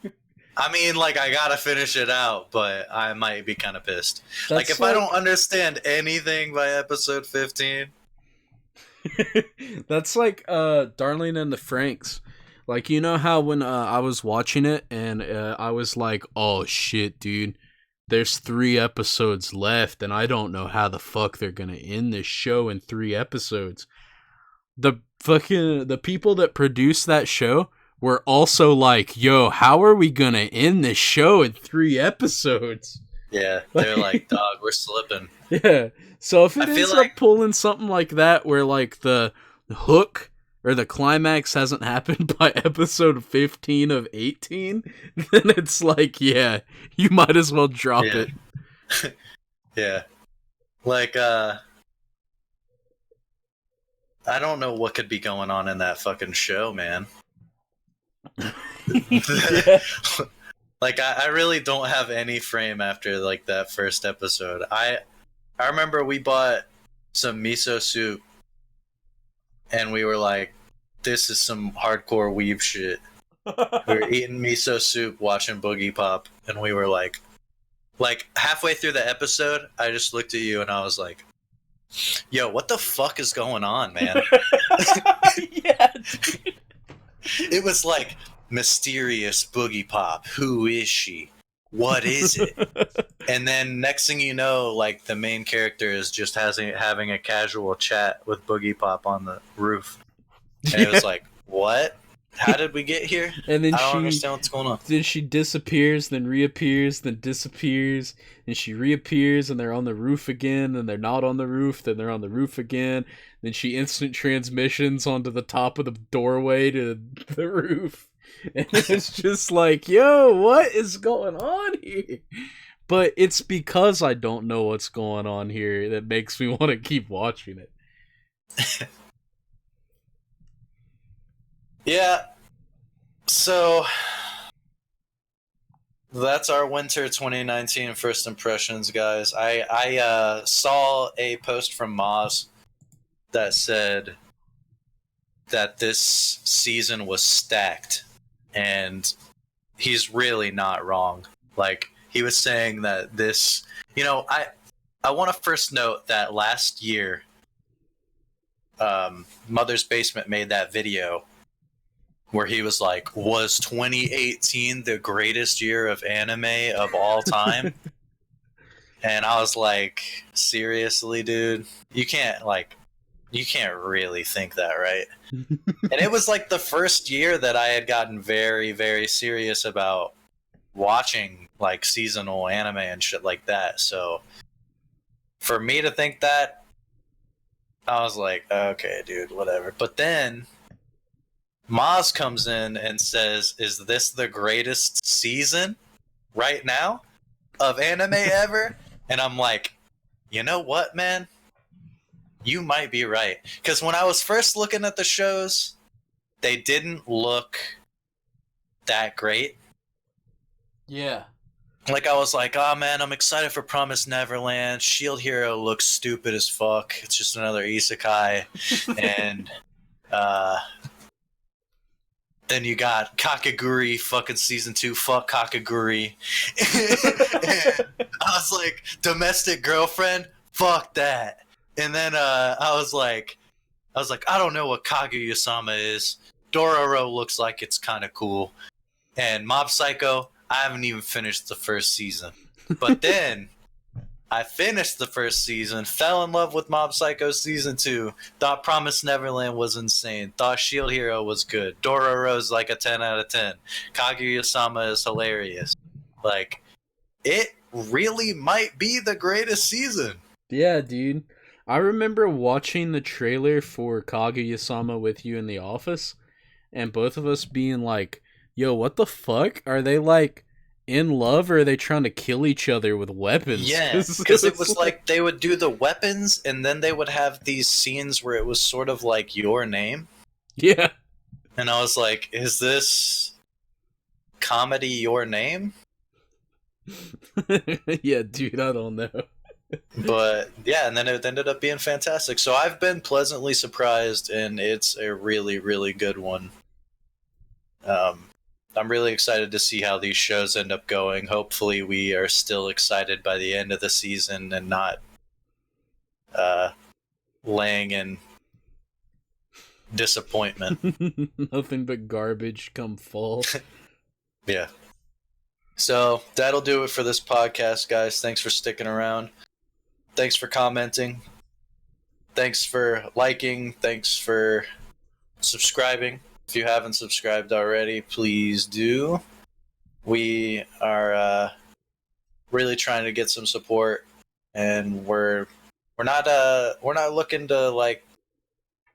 I mean, like, I gotta finish it out, but I might be kind of pissed. Like, That's if I don't understand anything by episode 15. That's like Darling in the Franxx. Like, you know how when I was watching it and I was like, "Oh shit, dude. There's 3 episodes left and I don't know how the fuck they're going to end this show in 3 episodes." The people that produced that show were also like, "Yo, how are we going to end this show in 3 episodes?" Yeah, they're like, "Dog, we're slipping." Yeah. So if it I feel ends like- up pulling something like that where like the hook or the climax hasn't happened by episode 15 of 18, then it's like, yeah, you might as well drop Yeah. it. Yeah. Like, I don't know what could be going on in that fucking show, man. Yeah. Like, I really don't have any frame after, like, that first episode. I remember we bought some miso soup, and we were like, this is some hardcore weeb shit. We were eating miso soup, watching Boogie Pop, and we were like halfway through the episode, I just looked at you and I was like, yo, what the fuck is going on, man? Yeah, dude. It was like, mysterious Boogie Pop. Who is she? What is it? And then next thing you know, like, the main character is just having a casual chat with Boogie Pop on the roof. And it was like, what? How did we get here? And then I don't understand what's going on. Then she disappears, then reappears, then disappears, and she reappears, and they're on the roof again, and they're not on the roof, then they're on the roof again. Then she instant transmissions onto the top of the doorway to the roof. And it's just like, yo, what is going on here? But it's because I don't know what's going on here that makes me want to keep watching it. Yeah. So that's our winter 2019 first impressions, guys. I saw a post from Moz that said that this season was stacked, and he's really not wrong. Like, he was saying that this, I want to first note that last year, Mother's Basement made that video where he was like, was 2018 the greatest year of anime of all time? And I was like, seriously, dude? You can't really think that, right? And it was like the first year that I had gotten very, very serious about watching like seasonal anime and shit like that. So for me to think that, I was like, okay, dude, whatever. But then Maz comes in and says, is this the greatest season right now of anime ever? And I'm like, you know what, man? You might be right. Because when I was first looking at the shows, they didn't look that great. Yeah. Like, I was like, oh man, I'm excited for Promised Neverland. Shield Hero looks stupid as fuck. It's just another isekai. And, then you got Kakegurui fucking season 2. Fuck Kakegurui. And I was like, Domestic Girlfriend? Fuck that. And then I was like, I don't know what Kaguya-sama is. Dororo looks like it's kind of cool. And Mob Psycho, I haven't even finished the first season. But then I finished the first season, fell in love with Mob Psycho season 2, thought Promised Neverland was insane, thought Shield Hero was good, Dororo's like a 10 out of 10, Kaguya-sama is hilarious. Like, it really might be the greatest season. Yeah, dude. I remember watching the trailer for Kaguya-sama with you in the office, and both of us being like, yo, what the fuck? Are they like in love, or are they trying to kill each other with weapons? Yeah, because it was like they would do the weapons, and then they would have these scenes where it was sort of like Your Name. Yeah. And I was like, is this comedy Your Name? Yeah, dude, I don't know. But yeah, and then it ended up being fantastic. So I've been pleasantly surprised, and it's a really, really good one. I'm really excited to see how these shows end up going. Hopefully, we are still excited by the end of the season and not laying in disappointment. Nothing but garbage come fall. Yeah. So that'll do it for this podcast, guys. Thanks for sticking around. Thanks for commenting. Thanks for liking. Thanks for subscribing. If you haven't subscribed already, please do. We are really trying to get some support, and we're not looking to, like,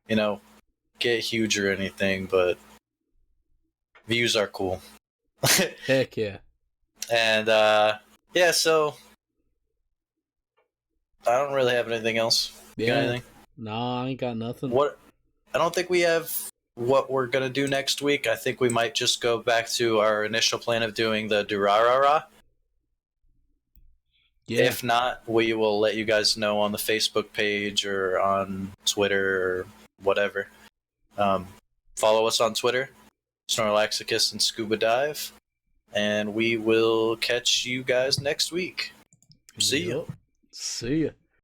you know, get huge or anything, but views are cool. Heck yeah. And yeah, so I don't really have anything else. You got anything? Nah, I ain't got nothing. I don't think we have what we're gonna do next week. I think we might just go back to our initial plan of doing the Durarara. Yeah. If not, we will let you guys know on the Facebook page or on Twitter or whatever. Follow us on Twitter, Snorlaxicus and Scuba Dive, and we will catch you guys next week. See ya. See ya.